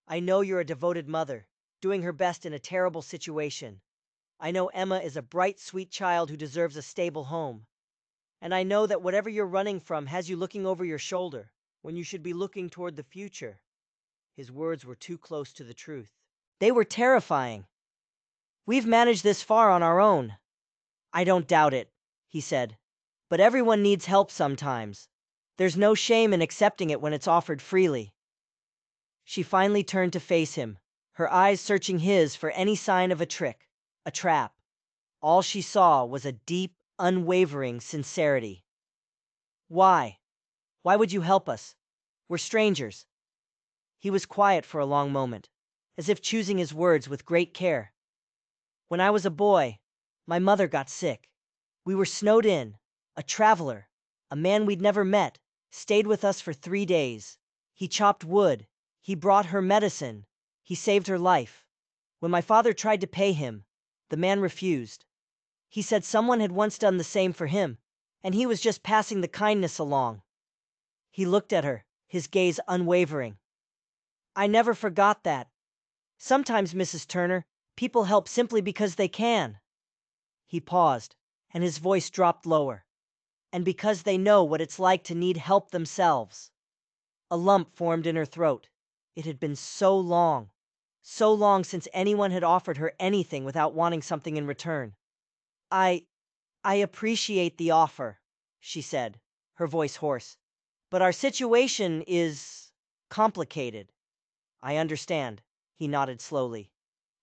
I know you're a devoted mother, doing her best in a terrible situation. I know Emma is a bright, sweet child who deserves a stable home. And I know that whatever you're running from has you looking over your shoulder, when you should be looking toward the future." His words were too close to the truth. They were terrifying. "We've managed this far on our own." "I don't doubt it," he said. "But everyone needs help sometimes. There's no shame in accepting it when it's offered freely." She finally turned to face him, her eyes searching his for any sign of a trick, a trap. All she saw was a deep, unwavering sincerity. "Why? Why would you help us? We're strangers." He was quiet for a long moment, as if choosing his words with great care. "When I was a boy, my mother got sick. We were snowed in. A traveler, a man we'd never met, stayed with us for 3 days. He chopped wood. He brought her medicine. He saved her life. When my father tried to pay him, the man refused. He said someone had once done the same for him, and he was just passing the kindness along." He looked at her, his gaze unwavering. "I never forgot that. Sometimes, Mrs. Turner, people help simply because they can." He paused, and his voice dropped lower. "And because they know what it's like to need help themselves." A lump formed in her throat. It had been so long since anyone had offered her anything without wanting something in return. I appreciate the offer," she said, her voice hoarse. "But our situation is Complicated. I understand, he nodded slowly.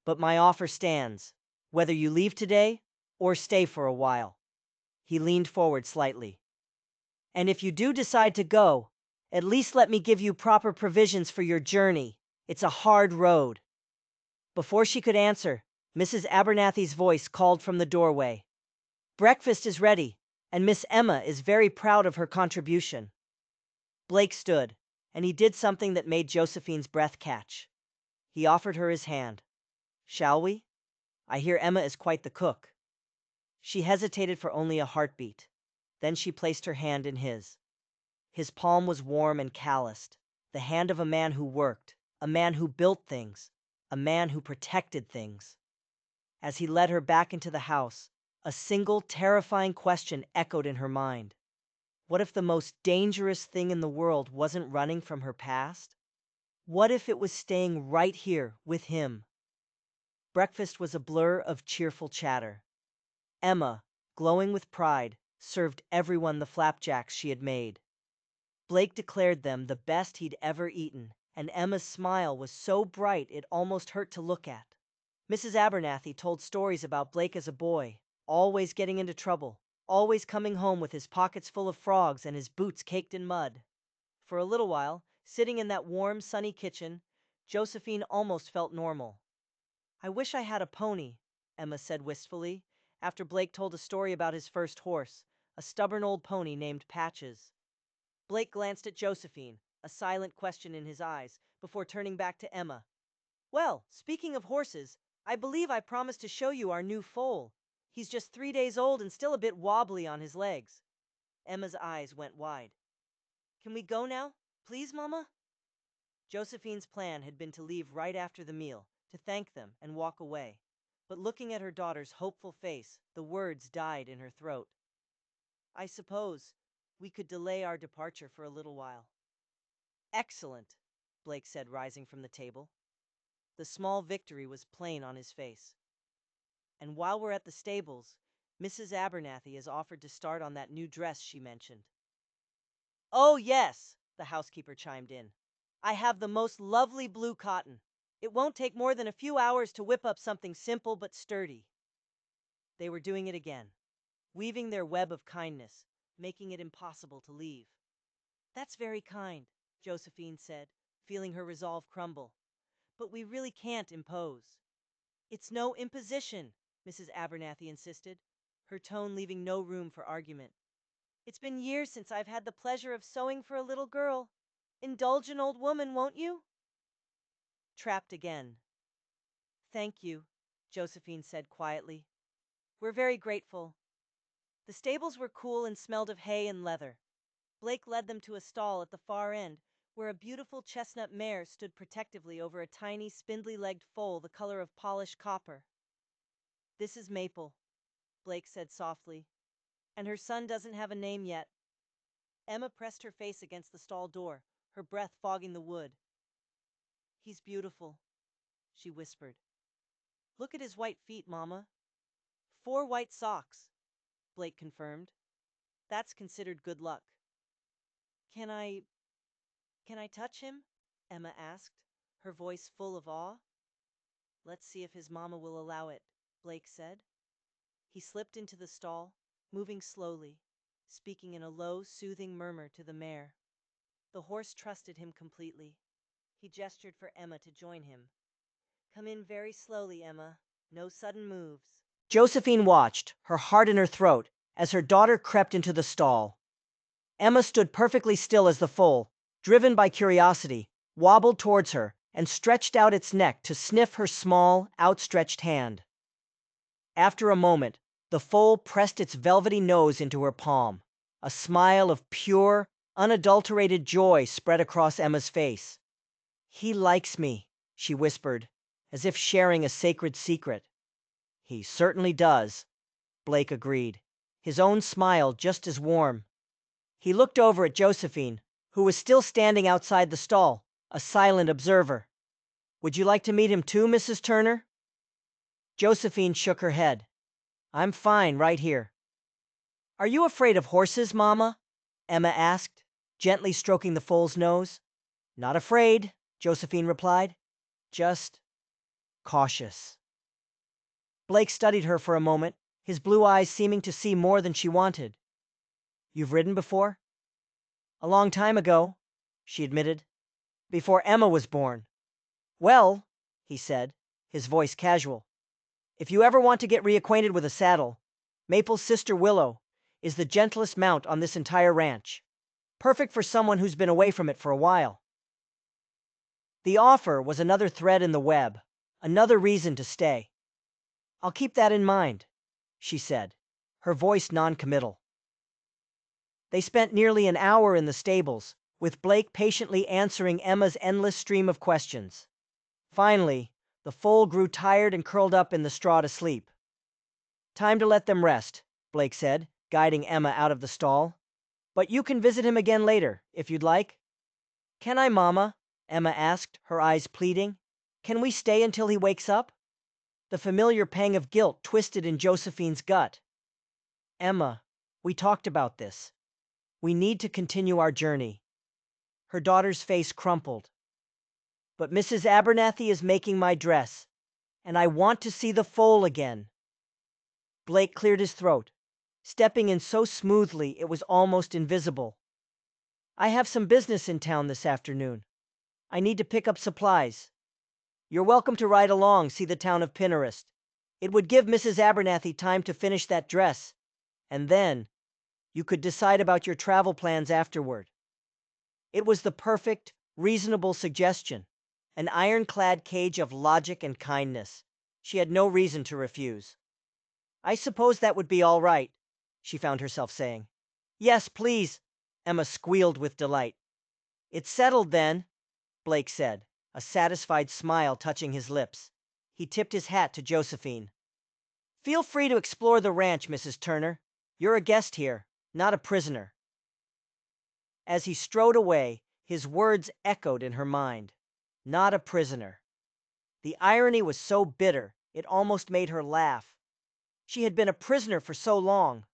But my offer stands, whether you leave today or stay for a while. He leaned forward slightly. And if you do decide to go, at least let me give you proper provisions for your journey. It's a hard road. Before she could answer, Mrs. Abernathy's voice called from the doorway. Breakfast is ready, and Miss Emma is very proud of her contribution. Blake stood, and he did something that made Josephine's breath catch. He offered her his hand. Shall we? I hear Emma is quite the cook. She hesitated for only a heartbeat. Then she placed her hand in his. His palm was warm and calloused, the hand of a man who worked, a man who built things, a man who protected things. As he led her back into the house, a single terrifying question echoed in her mind. What if the most dangerous thing in the world wasn't running from her past? What if it was staying right here with him? Breakfast was a blur of cheerful chatter. Emma, glowing with pride, served everyone the flapjacks she had made. Blake declared them the best he'd ever eaten, and Emma's smile was so bright it almost hurt to look at. Mrs. Abernathy told stories about Blake as a boy, always getting into trouble, always coming home with his pockets full of frogs and his boots caked in mud. For a little while, sitting in that warm, sunny kitchen, Josephine almost felt normal. I wish I had a pony, Emma said wistfully, after Blake told a story about his first horse, a stubborn old pony named Patches. Blake glanced at Josephine, a silent question in his eyes, before turning back to Emma. Well, speaking of horses, I believe I promised to show you our new foal. He's just 3 days old and still a bit wobbly on his legs. Emma's eyes went wide. Can we go now, please, Mama? Josephine's plan had been to leave right after the meal, to thank them and walk away. But looking at her daughter's hopeful face, the words died in her throat. I suppose we could delay our departure for a little while. Excellent, Blake said, rising from the table. The small victory was plain on his face. And while we're at the stables, Mrs. Abernathy has offered to start on that new dress she mentioned. Oh, yes, the housekeeper chimed in. I have the most lovely blue cotton. It won't take more than a few hours to whip up something simple but sturdy. They were doing it again, weaving their web of kindness, making it impossible to leave. That's very kind, Josephine said, feeling her resolve crumble. But we really can't impose. It's no imposition, Mrs. Abernathy insisted, her tone leaving no room for argument. It's been years since I've had the pleasure of sewing for a little girl. Indulge an old woman, won't you? Trapped again. Thank you, Josephine said quietly. We're very grateful. The stables were cool and smelled of hay and leather. Blake led them to a stall at the far end, where a beautiful chestnut mare stood protectively over a tiny, spindly-legged foal the color of polished copper. This is Maple, Blake said softly, and her son doesn't have a name yet. Emma pressed her face against the stall door, her breath fogging the wood. He's beautiful, she whispered. Look at his white feet, Mama. 4 white socks, Blake confirmed. That's considered good luck. Can I touch him? Emma asked, her voice full of awe. Let's see if his mama will allow it, Blake said. He slipped into the stall, moving slowly, speaking in a low, soothing murmur to the mare. The horse trusted him completely. He gestured for Emma to join him. Come in very slowly, Emma. No sudden moves. Josephine watched, her heart in her throat, as her daughter crept into the stall. Emma stood perfectly still as the foal, driven by curiosity, wobbled towards her and stretched out its neck to sniff her small, outstretched hand. After a moment, the foal pressed its velvety nose into her palm. A smile of pure, unadulterated joy spread across Emma's face. He likes me, she whispered, as if sharing a sacred secret. He certainly does, Blake agreed, his own smile just as warm. He looked over at Josephine, who was still standing outside the stall, a silent observer. Would you like to meet him too, Mrs. Turner? Josephine shook her head. I'm fine right here. Are you afraid of horses, Mama? Emma asked, gently stroking the foal's nose. Not afraid, Josephine replied. Just cautious. Blake studied her for a moment, his blue eyes seeming to see more than she wanted. You've ridden before? A long time ago, she admitted. Before Emma was born. Well, he said, his voice casual. If you ever want to get reacquainted with a saddle, Maple's sister Willow is the gentlest mount on this entire ranch. Perfect for someone who's been away from it for a while. The offer was another thread in the web, another reason to stay. I'll keep that in mind, she said, her voice non-committal. They spent nearly an hour in the stables, with Blake patiently answering Emma's endless stream of questions. Finally, the foal grew tired and curled up in the straw to sleep. Time to let them rest, Blake said, guiding Emma out of the stall. But you can visit him again later, if you'd like. Can I, Mama? Emma asked, her eyes pleading. Can we stay until he wakes up? The familiar pang of guilt twisted in Josephine's gut. Emma, we talked about this. We need to continue our journey. Her daughter's face crumpled. But Mrs. Abernathy is making my dress, and I want to see the foal again. Blake cleared his throat, stepping in so smoothly it was almost invisible. I have some business in town this afternoon. I need to pick up supplies. You're welcome to ride along, see the town of Pinnerest. It would give Mrs. Abernathy time to finish that dress, and then you could decide about your travel plans afterward. It was the perfect, reasonable suggestion, an ironclad cage of logic and kindness. She had no reason to refuse. I suppose that would be all right, she found herself saying. Yes, please, Emma squealed with delight. It's settled then, Blake said, a satisfied smile touching his lips. He tipped his hat to Josephine. Feel free to explore the ranch, Mrs. Turner. You're a guest here, not a prisoner. As he strode away, his words echoed in her mind. Not a prisoner. The irony was so bitter, it almost made her laugh. She had been a prisoner for so long,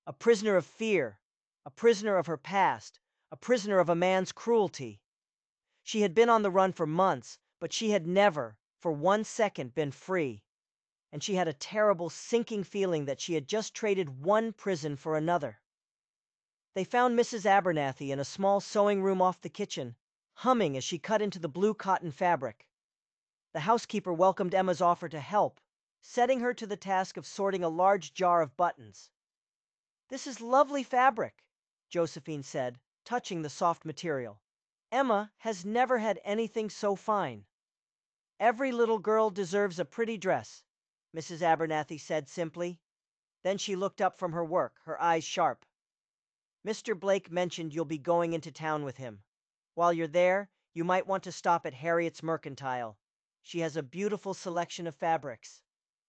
a prisoner of fear, a prisoner of her past, a prisoner of a man's cruelty. She had been on the run for months, but she had never, for 1 second, been free. And she had a terrible, sinking feeling that she had just traded one prison for another. They found Mrs. Abernathy in a small sewing room off the kitchen, humming as she cut into the blue cotton fabric. The housekeeper welcomed Emma's offer to help, setting her to the task of sorting a large jar of buttons. This is lovely fabric, Josephine said, touching the soft material. Emma has never had anything so fine. Every little girl deserves a pretty dress, Mrs. Abernathy said simply. Then she looked up from her work, her eyes sharp. Mr. Blake mentioned you'll be going into town with him. While you're there, you might want to stop at Harriet's Mercantile. She has a beautiful selection of fabrics.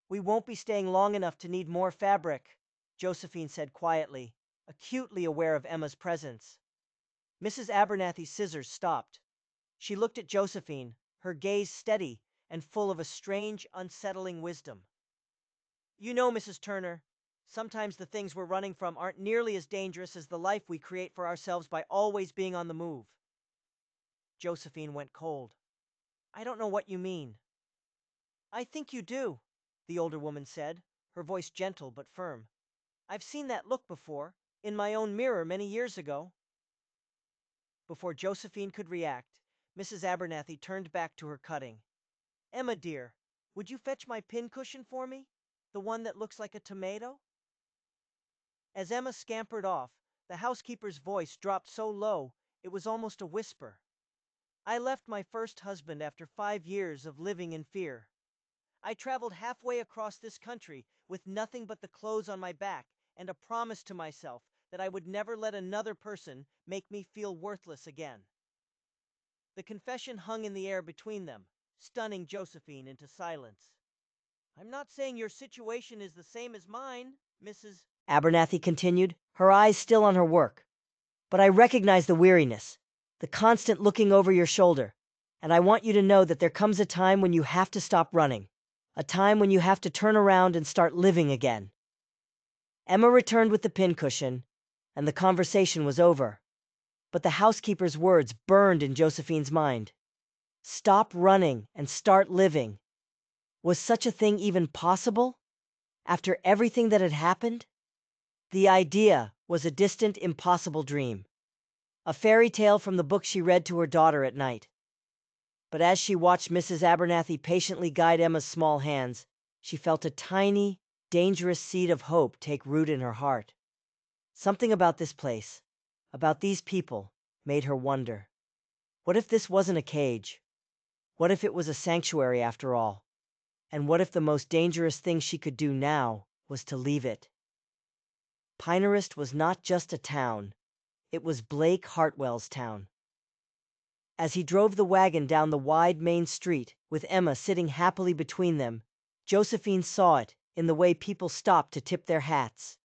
We won't be staying long enough to need more fabric, Josephine said quietly, acutely aware of Emma's presence. Mrs. Abernathy's scissors stopped. She looked at Josephine, her gaze steady and full of a strange, unsettling wisdom. You know, Mrs. Turner, sometimes the things we're running from aren't nearly as dangerous as the life we create for ourselves by always being on the move. Josephine went cold. I don't know what you mean. I think you do, the older woman said, her voice gentle but firm. I've seen that look before, in my own mirror many years ago. Before Josephine could react, Mrs. Abernathy turned back to her cutting. Emma, dear, would you fetch my pincushion for me? The one that looks like a tomato? As Emma scampered off, the housekeeper's voice dropped so low it was almost a whisper. I left my first husband after 5 years of living in fear. I traveled halfway across this country with nothing but the clothes on my back and a promise to myself that I would never let another person make me feel worthless again. The confession hung in the air between them, stunning Josephine into silence. I'm not saying your situation is the same as mine, Mrs. Abernathy continued, her eyes still on her work. But I recognize the weariness, the constant looking over your shoulder, and I want you to know that there comes a time when you have to stop running, a time when you have to turn around and start living again. Emma returned with the pincushion, and the conversation was over. But the housekeeper's words burned in Josephine's mind. Stop running and start living. Was such a thing even possible? After everything that had happened? The idea was a distant, impossible dream. A fairy tale from the book she read to her daughter at night. But as she watched Mrs. Abernathy patiently guide Emma's small hands, she felt a tiny, dangerous seed of hope take root in her heart. Something about this place, about these people, made her wonder. What if this wasn't a cage? What if it was a sanctuary after all? And what if the most dangerous thing she could do now was to leave it? Pinehurst was not just a town. It was Blake Hartwell's town. As he drove the wagon down the wide main street, with Emma sitting happily between them, Josephine saw it in the way people stopped to tip their hats.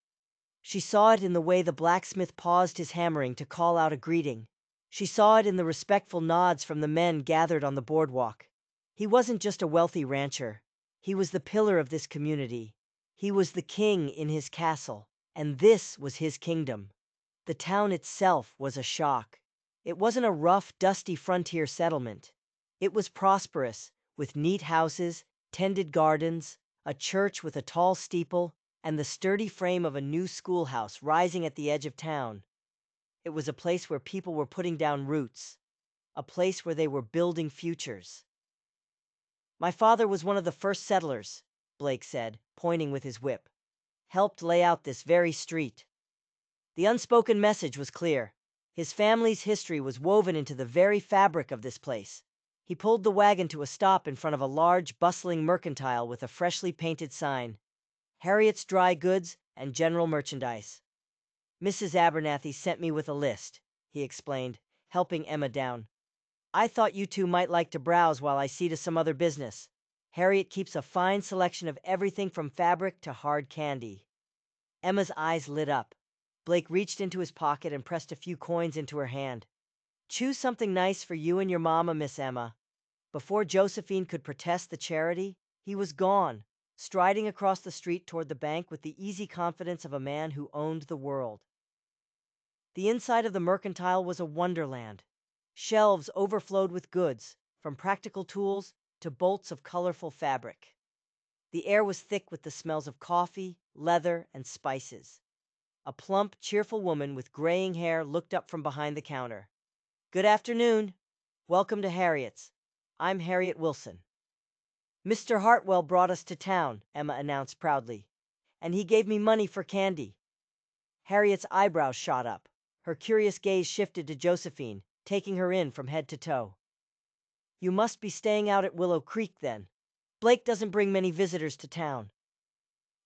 She saw it in the way the blacksmith paused his hammering to call out a greeting. She saw it in the respectful nods from the men gathered on the boardwalk. He wasn't just a wealthy rancher. He was the pillar of this community. He was the king in his castle, and this was his kingdom. The town itself was a shock. It wasn't a rough, dusty frontier settlement. It was prosperous, with neat houses, tended gardens, a church with a tall steeple, and the sturdy frame of a new schoolhouse rising at the edge of town. It was a place where people were putting down roots, a place where they were building futures. My father was one of the first settlers, Blake said, pointing with his whip. Helped lay out this very street. The unspoken message was clear. His family's history was woven into the very fabric of this place. He pulled the wagon to a stop in front of a large, bustling mercantile with a freshly painted sign, Harriet's Dry Goods and General Merchandise. Mrs. Abernathy sent me with a list, he explained, helping Emma down. I thought you two might like to browse while I see to some other business. Harriet keeps a fine selection of everything from fabric to hard candy. Emma's eyes lit up. Blake reached into his pocket and pressed a few coins into her hand. Choose something nice for you and your mama, Miss Emma. Before Josephine could protest the charity, he was gone, striding across the street toward the bank with the easy confidence of a man who owned the world. The inside of the mercantile was a wonderland. Shelves overflowed with goods, from practical tools to bolts of colorful fabric. The air was thick with the smells of coffee, leather, and spices. A plump, cheerful woman with graying hair looked up from behind the counter. Good afternoon. Welcome to Harriet's. I'm Harriet Wilson. Mr. Hartwell brought us to town, Emma announced proudly. And he gave me money for candy. Harriet's eyebrows shot up. Her curious gaze shifted to Josephine, taking her in from head to toe. You must be staying out at Willow Creek, then. Blake doesn't bring many visitors to town.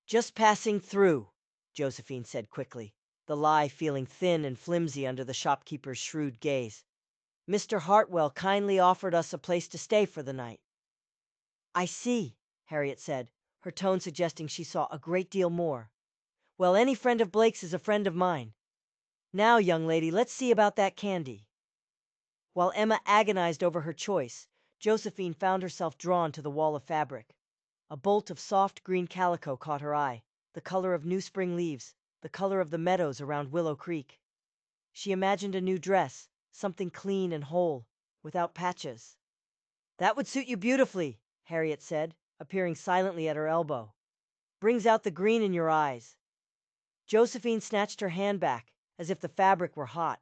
Just passing through, Josephine said quickly, the lie feeling thin and flimsy under the shopkeeper's shrewd gaze. Mr. Hartwell kindly offered us a place to stay for the night. I see, Harriet said, her tone suggesting she saw a great deal more. Well, any friend of Blake's is a friend of mine. Now, young lady, let's see about that candy. While Emma agonized over her choice, Josephine found herself drawn to the wall of fabric. A bolt of soft green calico caught her eye, the color of new spring leaves, the color of the meadows around Willow Creek. She imagined a new dress, something clean and whole, without patches. That would suit you beautifully, Harriet said, appearing silently at her elbow. Brings out the green in your eyes. Josephine snatched her hand back, as if the fabric were hot.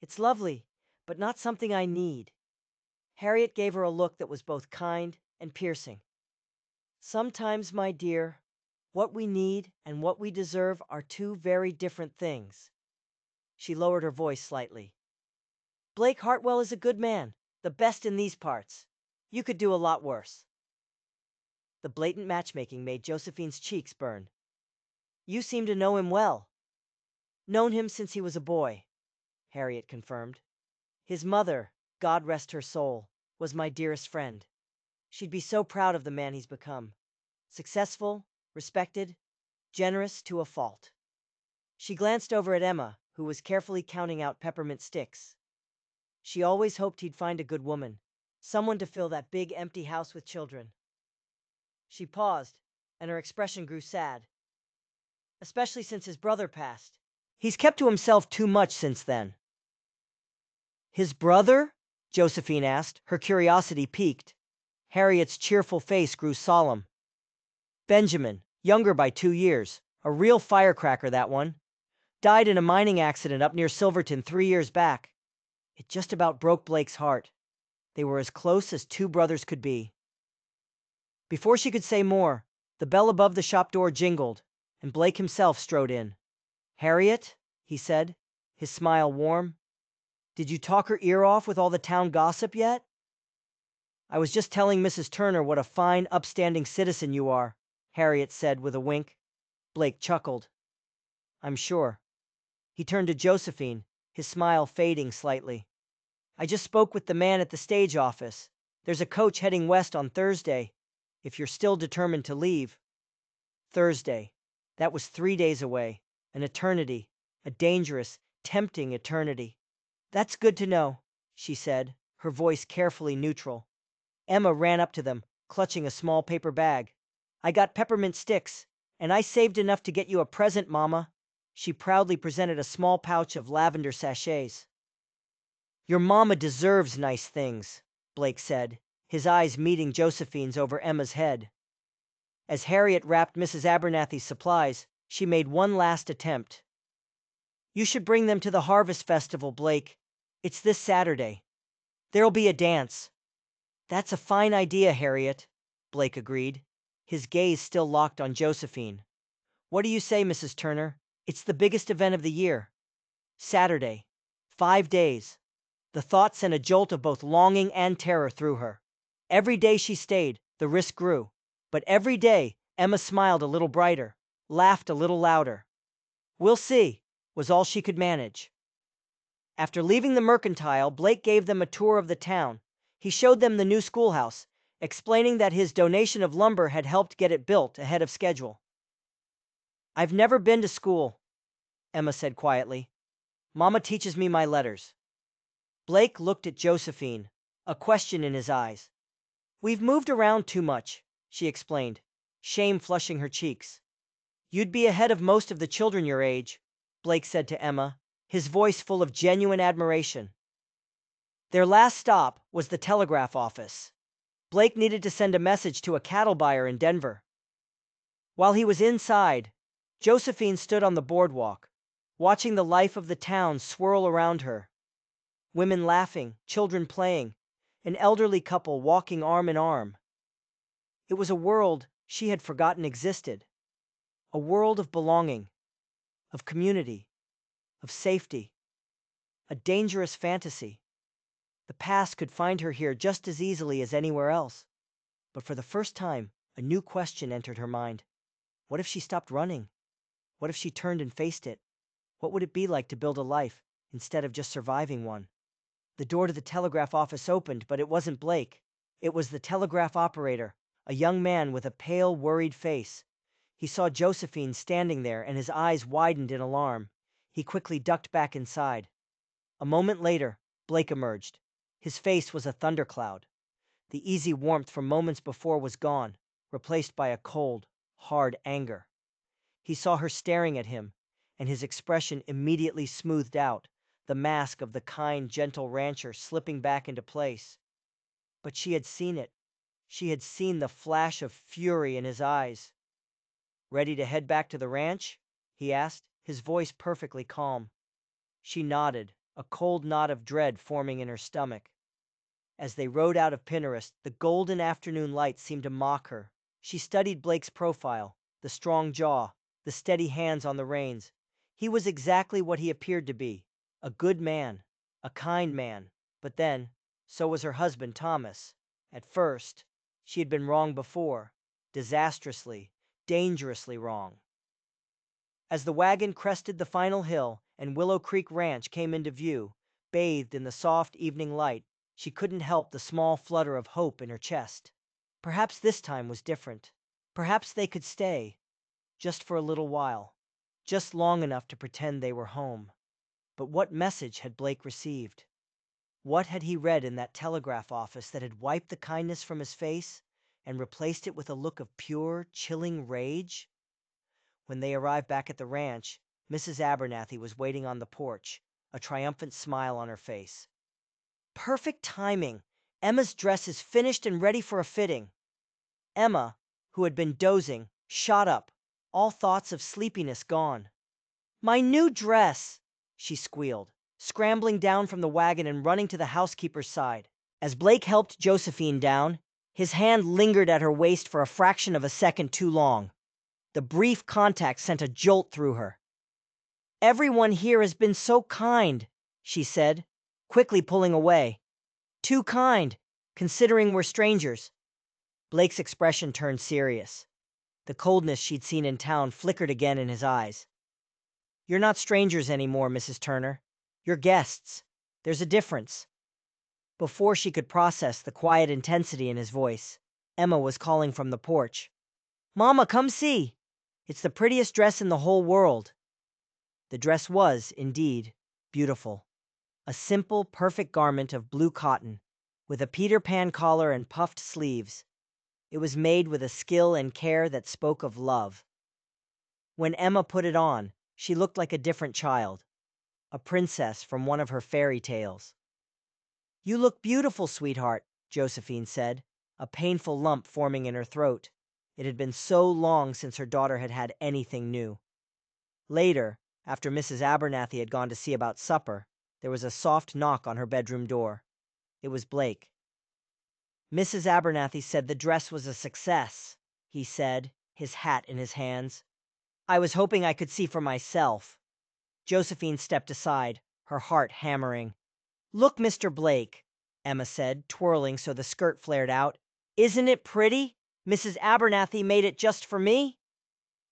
It's lovely, but not something I need. Harriet gave her a look that was both kind and piercing. Sometimes, my dear, what we need and what we deserve are two very different things. She lowered her voice slightly. Blake Hartwell is a good man, the best in these parts. You could do a lot worse. The blatant matchmaking made Josephine's cheeks burn. You seem to know him well. Known him since he was a boy, Harriet confirmed. His mother, God rest her soul, was my dearest friend. She'd be so proud of the man he's become. Successful, respected, generous to a fault. She glanced over at Emma, who was carefully counting out peppermint sticks. She always hoped he'd find a good woman, someone to fill that big empty house with children. She paused, and her expression grew sad. Especially since his brother passed. He's kept to himself too much since then. His brother? Josephine asked, her curiosity piqued. Harriet's cheerful face grew solemn. Benjamin, younger by 2 years, a real firecracker, that one. Died in a mining accident up near Silverton 3 years back. It just about broke Blake's heart. They were as close as two brothers could be. Before she could say more, the bell above the shop door jingled, and Blake himself strode in. "Harriet," he said, his smile warm, "did you talk her ear off with all the town gossip yet?" "I was just telling Mrs. Turner what a fine, upstanding citizen you are," Harriet said with a wink. Blake chuckled. "I'm sure." He turned to Josephine, his smile fading slightly. "I just spoke with the man at the stage office. There's a coach heading west on Thursday, if you're still determined to leave." Thursday. That was 3 days away. An eternity. A dangerous, tempting eternity. "That's good to know," she said, her voice carefully neutral. Emma ran up to them, clutching a small paper bag. "I got peppermint sticks, and I saved enough to get you a present, Mama." She proudly presented a small pouch of lavender sachets. "Your mama deserves nice things," Blake said, his eyes meeting Josephine's over Emma's head. As Harriet wrapped Mrs. Abernathy's supplies, she made one last attempt. "You should bring them to the Harvest Festival, Blake. It's this Saturday. There'll be a dance." "That's a fine idea, Harriet," Blake agreed, his gaze still locked on Josephine. "What do you say, Mrs. Turner? It's the biggest event of the year. Saturday. 5 days." The thought sent a jolt of both longing and terror through her. Every day she stayed, the risk grew. But every day, Emma smiled a little brighter, laughed a little louder. "We'll see," was all she could manage. After leaving the mercantile, Blake gave them a tour of the town. He showed them the new schoolhouse, explaining that his donation of lumber had helped get it built ahead of schedule. "I've never been to school," Emma said quietly. "Mama teaches me my letters." Blake looked at Josephine, a question in his eyes. "We've moved around too much," she explained, shame flushing her cheeks. "You'd be ahead of most of the children your age," Blake said to Emma, his voice full of genuine admiration. Their last stop was the telegraph office. Blake needed to send a message to a cattle buyer in Denver. While he was inside, Josephine stood on the boardwalk, watching the life of the town swirl around her. Women laughing, children playing, an elderly couple walking arm in arm. It was a world she had forgotten existed. A world of belonging, of community, of safety. A dangerous fantasy. The past could find her here just as easily as anywhere else. But for the first time, a new question entered her mind. What if she stopped running? What if she turned and faced it? What would it be like to build a life, instead of just surviving one? The door to the telegraph office opened, but it wasn't Blake. It was the telegraph operator, a young man with a pale, worried face. He saw Josephine standing there, and his eyes widened in alarm. He quickly ducked back inside. A moment later, Blake emerged. His face was a thundercloud. The easy warmth from moments before was gone, replaced by a cold, hard anger. He saw her staring at him, and his expression immediately smoothed out, the mask of the kind, gentle rancher slipping back into place. But she had seen it. She had seen the flash of fury in his eyes. "Ready to head back to the ranch?" he asked, his voice perfectly calm. She nodded, a cold knot of dread forming in her stomach. As they rode out of Pinnerest, the golden afternoon light seemed to mock her. She studied Blake's profile, the strong jaw, the steady hands on the reins. He was exactly what he appeared to be, a good man, a kind man. But then, so was her husband, Thomas. At first, she had been wrong before, disastrously, dangerously wrong. As the wagon crested the final hill and Willow Creek Ranch came into view, bathed in the soft evening light, she couldn't help the small flutter of hope in her chest. Perhaps this time was different. Perhaps they could stay, just for a little while, just long enough to pretend they were home. But what message had Blake received? What had he read in that telegraph office that had wiped the kindness from his face and replaced it with a look of pure, chilling rage? When they arrived back at the ranch, Mrs. Abernathy was waiting on the porch, a triumphant smile on her face. Perfect timing. Emma's dress is finished and ready for a fitting. Emma, who had been dozing, shot up, all thoughts of sleepiness gone. My new dress, she squealed, scrambling down from the wagon and running to the housekeeper's side. As Blake helped Josephine down, his hand lingered at her waist for a fraction of a second too long. The brief contact sent a jolt through her. Everyone here has been so kind, she said, quickly pulling away. Too kind, considering we're strangers. Blake's expression turned serious. The coldness she'd seen in town flickered again in his eyes. You're not strangers anymore, Mrs. Turner. You're guests. There's a difference. Before she could process the quiet intensity in his voice, Emma was calling from the porch. Mama, come see. It's the prettiest dress in the whole world. The dress was, indeed, beautiful. A simple, perfect garment of blue cotton, with a Peter Pan collar and puffed sleeves. It was made with a skill and care that spoke of love. When Emma put it on, she looked like a different child, a princess from one of her fairy tales. You look beautiful, sweetheart, Josephine said, a painful lump forming in her throat. It had been so long since her daughter had had anything new. Later, after Mrs. Abernathy had gone to see about supper, there was a soft knock on her bedroom door. It was Blake. Mrs. Abernathy said the dress was a success, he said, his hat in his hands. I was hoping I could see for myself. Josephine stepped aside, her heart hammering. Look, Mr. Blake, Emma said, twirling so the skirt flared out. Isn't it pretty? Mrs. Abernathy made it just for me?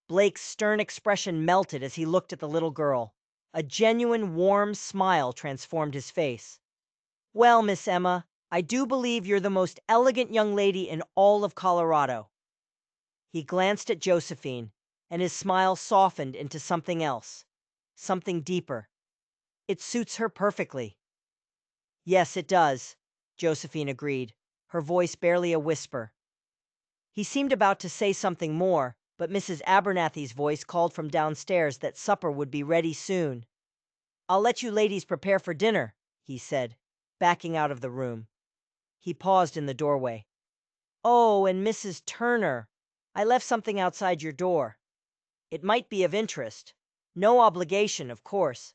Blake's stern expression melted as he looked at the little girl. A genuine, warm smile transformed his face. Well, Miss Emma, I do believe you're the most elegant young lady in all of Colorado. He glanced at Josephine, and his smile softened into something else, something deeper. It suits her perfectly. Yes, it does, Josephine agreed, her voice barely a whisper. He seemed about to say something more, but Mrs. Abernathy's voice called from downstairs that supper would be ready soon. I'll let you ladies prepare for dinner, he said, backing out of the room. He paused in the doorway. Oh, and Mrs. Turner, I left something outside your door. It might be of interest. No obligation, of course.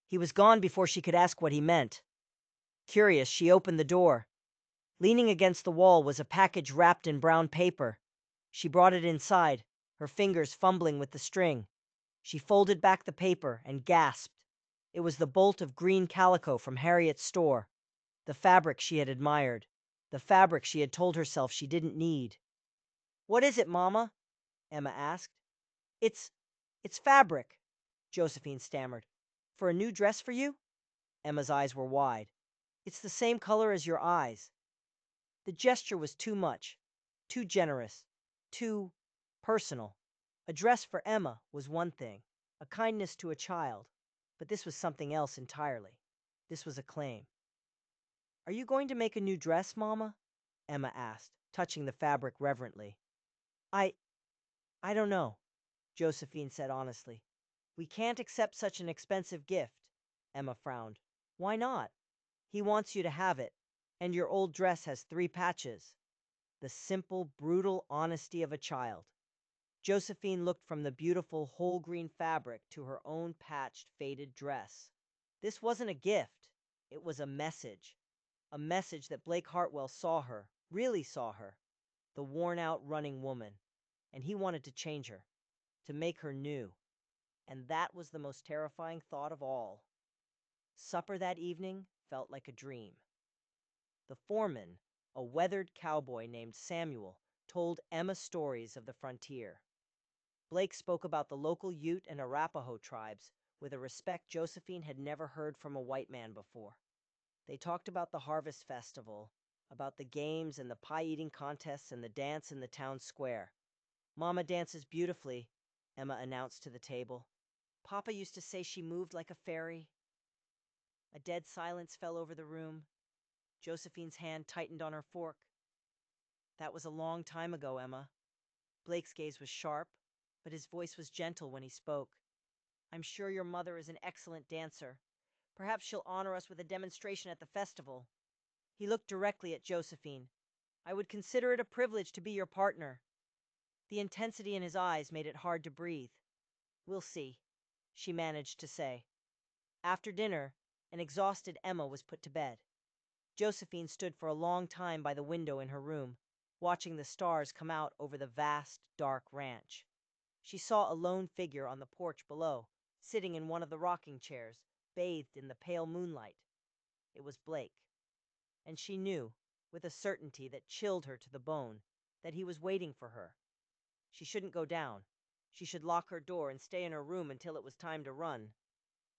He was gone before she could ask what he meant. Curious, she opened the door. Leaning against the wall was a package wrapped in brown paper. She brought it inside, her fingers fumbling with the string. She folded back the paper and gasped. It was the bolt of green calico from Harriet's store, the fabric she had admired, the fabric she had told herself she didn't need. What is it, Mama? Emma asked. It's fabric, Josephine stammered. For a new dress for you? Emma's eyes were wide. It's the same color as your eyes. The gesture was too much, too generous, too personal. A dress for Emma was one thing, a kindness to a child, but this was something else entirely. This was a claim. Are you going to make a new dress, Mama? Emma asked, touching the fabric reverently. I don't know, Josephine said honestly. We can't accept such an expensive gift, Emma frowned. Why not? He wants you to have it, and your old dress has 3 patches. The simple, brutal honesty of a child. Josephine looked from the beautiful whole green fabric to her own patched, faded dress. This wasn't a gift. It was a message. A message that Blake Hartwell saw her, really saw her. The worn-out running woman. And he wanted to change her. To make her new. And that was the most terrifying thought of all. Supper that evening felt like a dream. The foreman, a weathered cowboy named Samuel, told Emma stories of the frontier. Blake spoke about the local Ute and Arapaho tribes with a respect Josephine had never heard from a white man before. They talked about the harvest festival, about the games and the pie-eating contests and the dance in the town square. Mama dances beautifully, Emma announced to the table. Papa used to say she moved like a fairy. A dead silence fell over the room. Josephine's hand tightened on her fork. That was a long time ago, Emma. Blake's gaze was sharp, but his voice was gentle when he spoke. I'm sure your mother is an excellent dancer. Perhaps she'll honor us with a demonstration at the festival. He looked directly at Josephine. I would consider it a privilege to be your partner. The intensity in his eyes made it hard to breathe. We'll see, she managed to say. After dinner, an exhausted Emma was put to bed. Josephine stood for a long time by the window in her room, watching the stars come out over the vast, dark ranch. She saw a lone figure on the porch below, sitting in one of the rocking chairs, bathed in the pale moonlight. It was Blake. And she knew, with a certainty that chilled her to the bone, that he was waiting for her. She shouldn't go down. She should lock her door and stay in her room until it was time to run.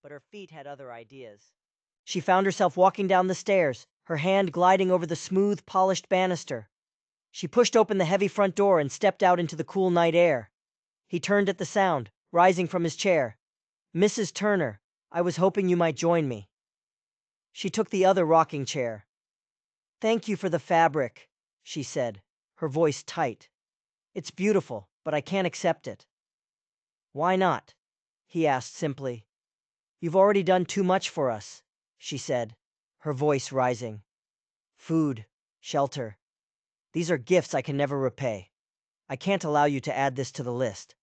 But her feet had other ideas. She found herself walking down the stairs, her hand gliding over the smooth, polished banister. She pushed open the heavy front door and stepped out into the cool night air. He turned at the sound, rising from his chair. "Mrs. Turner, I was hoping you might join me." She took the other rocking chair. "Thank you for the fabric," she said, her voice tight. "It's beautiful, but I can't accept it." "Why not?" he asked simply. "You've already done too much for us," she said, her voice rising. "Food, shelter. These are gifts I can never repay. I can't allow you to add this to the list."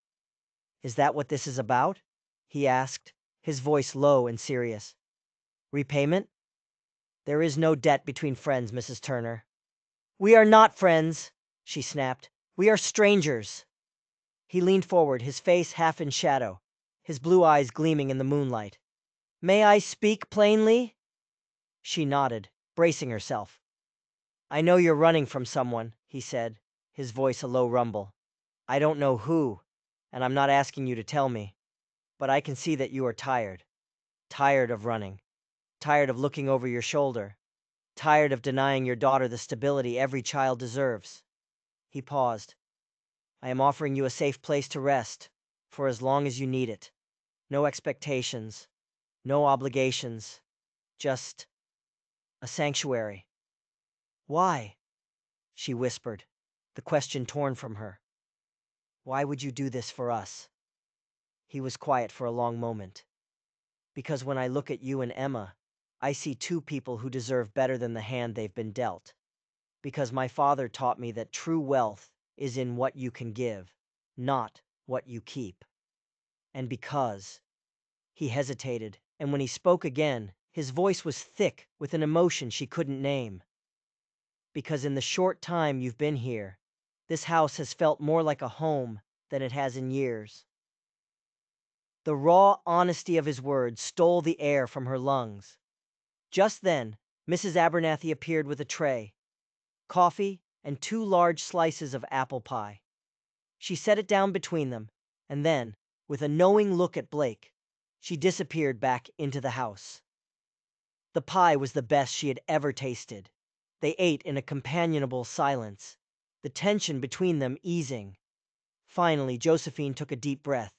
"Is that what this is about?" he asked, his voice low and serious. "Repayment? There is no debt between friends, Mrs. Turner." "We are not friends," she snapped. "We are strangers." He leaned forward, his face half in shadow, his blue eyes gleaming in the moonlight. "May I speak plainly?" She nodded, bracing herself. "I know you're running from someone," he said, his voice a low rumble. "I don't know who, and I'm not asking you to tell me. But I can see that you are tired. Tired of running. Tired of looking over your shoulder. Tired of denying your daughter the stability every child deserves." He paused. "I am offering you a safe place to rest, for as long as you need it. No expectations. No obligations. Just a sanctuary." "Why?" she whispered, the question torn from her. "Why would you do this for us?" He was quiet for a long moment. "Because when I look at you and Emma, I see two people who deserve better than the hand they've been dealt. Because my father taught me that true wealth is in what you can give, not what you keep. And because—" He hesitated, and when he spoke again, his voice was thick with an emotion she couldn't name. "Because in the short time you've been here, this house has felt more like a home than it has in years." The raw honesty of his words stole the air from her lungs. Just then, Mrs. Abernathy appeared with a tray, coffee, and 2 large slices of apple pie. She set it down between them, and then, with a knowing look at Blake, she disappeared back into the house. The pie was the best she had ever tasted. They ate in a companionable silence, the tension between them easing. Finally, Josephine took a deep breath.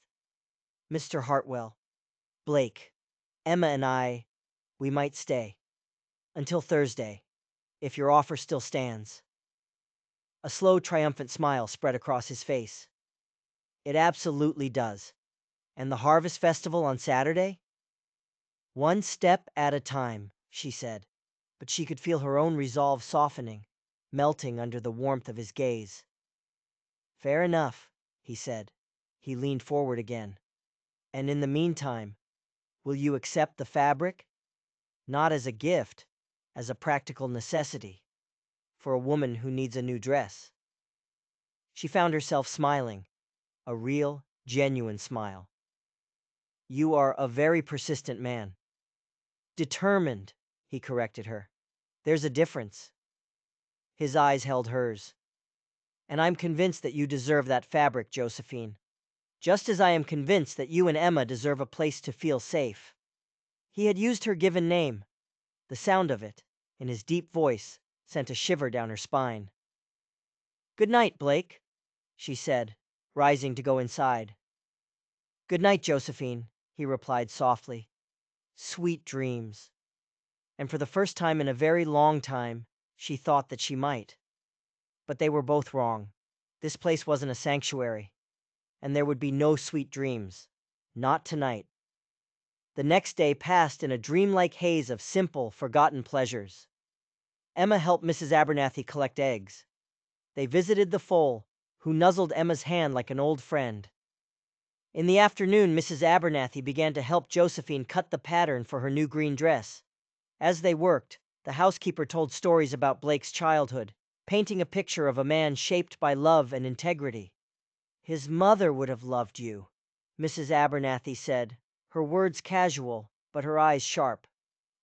"Mr. Hartwell, Blake, Emma and we might stay. Until Thursday, if your offer still stands." A slow, triumphant smile spread across his face. "It absolutely does. And the Harvest Festival on Saturday?" "One step at a time," she said, but she could feel her own resolve softening, melting under the warmth of his gaze. "Fair enough," he said. He leaned forward again. "And in the meantime, will you accept the fabric? Not as a gift, as a practical necessity, for a woman who needs a new dress." She found herself smiling, a real, genuine smile. "You are a very persistent man." "Determined," he corrected her. "There's a difference." His eyes held hers. "And I'm convinced that you deserve that fabric, Josephine. Just as I am convinced that you and Emma deserve a place to feel safe." He had used her given name. The sound of it, in his deep voice, sent a shiver down her spine. "Good night, Blake," she said, rising to go inside. "Good night, Josephine," he replied softly. "Sweet dreams." And for the first time in a very long time, she thought that she might. But they were both wrong. This place wasn't a sanctuary, and there would be no sweet dreams. Not tonight. The next day passed in a dreamlike haze of simple, forgotten pleasures. Emma helped Mrs. Abernathy collect eggs. They visited the foal, who nuzzled Emma's hand like an old friend. In the afternoon, Mrs. Abernathy began to help Josephine cut the pattern for her new green dress. As they worked, the housekeeper told stories about Blake's childhood, painting a picture of a man shaped by love and integrity. "His mother would have loved you," Mrs. Abernathy said, her words casual, but her eyes sharp.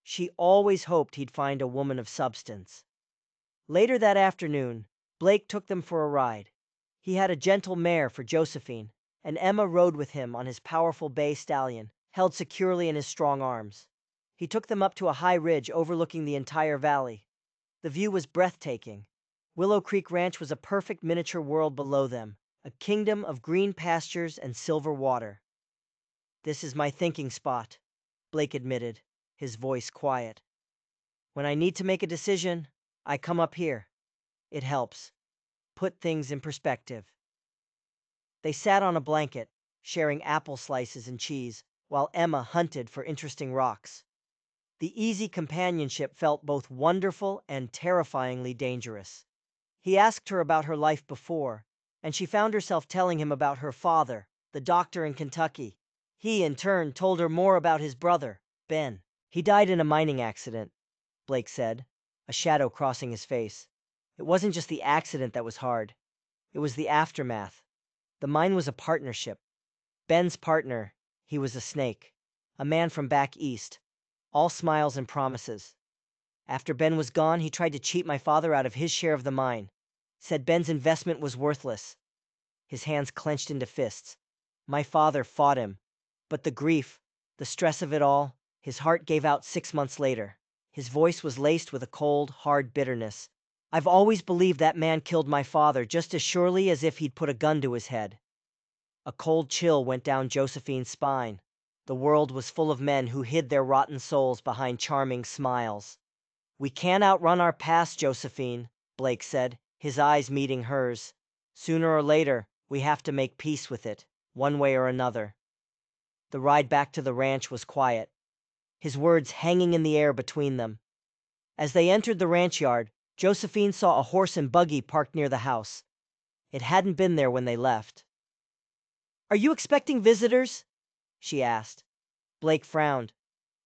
"She always hoped he'd find a woman of substance." Later that afternoon, Blake took them for a ride. He had a gentle mare for Josephine, and Emma rode with him on his powerful bay stallion, held securely in his strong arms. He took them up to a high ridge overlooking the entire valley. The view was breathtaking. Willow Creek Ranch was a perfect miniature world below them, a kingdom of green pastures and silver water. "This is my thinking spot," Blake admitted, his voice quiet. "When I need to make a decision, I come up here. It helps put things in perspective." They sat on a blanket, sharing apple slices and cheese, while Emma hunted for interesting rocks. The easy companionship felt both wonderful and terrifyingly dangerous. He asked her about her life before, and she found herself telling him about her father, the doctor in Kentucky. He, in turn, told her more about his brother, Ben. "He died in a mining accident," Blake said, a shadow crossing his face. "It wasn't just the accident that was hard. It was the aftermath. The mine was a partnership. Ben's partner, he was a snake, a man from back east, all smiles and promises. After Ben was gone, he tried to cheat my father out of his share of the mine. Said Ben's investment was worthless." His hands clenched into fists. "My father fought him. But the grief, the stress of it all, his heart gave out 6 months later." His voice was laced with a cold, hard bitterness. "I've always believed that man killed my father just as surely as if he'd put a gun to his head." A cold chill went down Josephine's spine. The world was full of men who hid their rotten souls behind charming smiles. "We can't outrun our past, Josephine," Blake said, his eyes meeting hers. "Sooner or later, we have to make peace with it, one way or another." The ride back to the ranch was quiet, his words hanging in the air between them. As they entered the ranch yard, Josephine saw a horse and buggy parked near the house. It hadn't been there when they left. "Are you expecting visitors?" she asked. Blake frowned.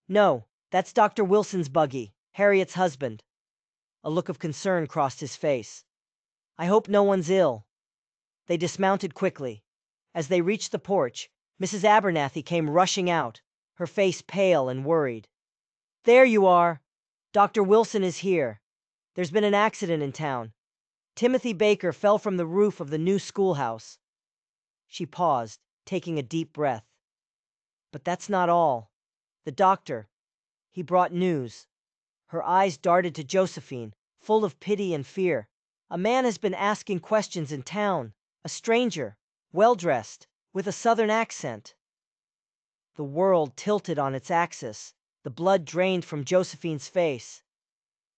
"No, that's Dr. Wilson's buggy, Harriet's husband." A look of concern crossed his face. "I hope no one's ill." They dismounted quickly. As they reached the porch, Mrs. Abernathy came rushing out, her face pale and worried. "There you are! Dr. Wilson is here. There's been an accident in town. Timothy Baker fell from the roof of the new schoolhouse." She paused, taking a deep breath. "But that's not all. The doctor, he brought news." Her eyes darted to Josephine, full of pity and fear. "A man has been asking questions in town. A stranger, well-dressed, with a southern accent." The world tilted on its axis. The blood drained from Josephine's face.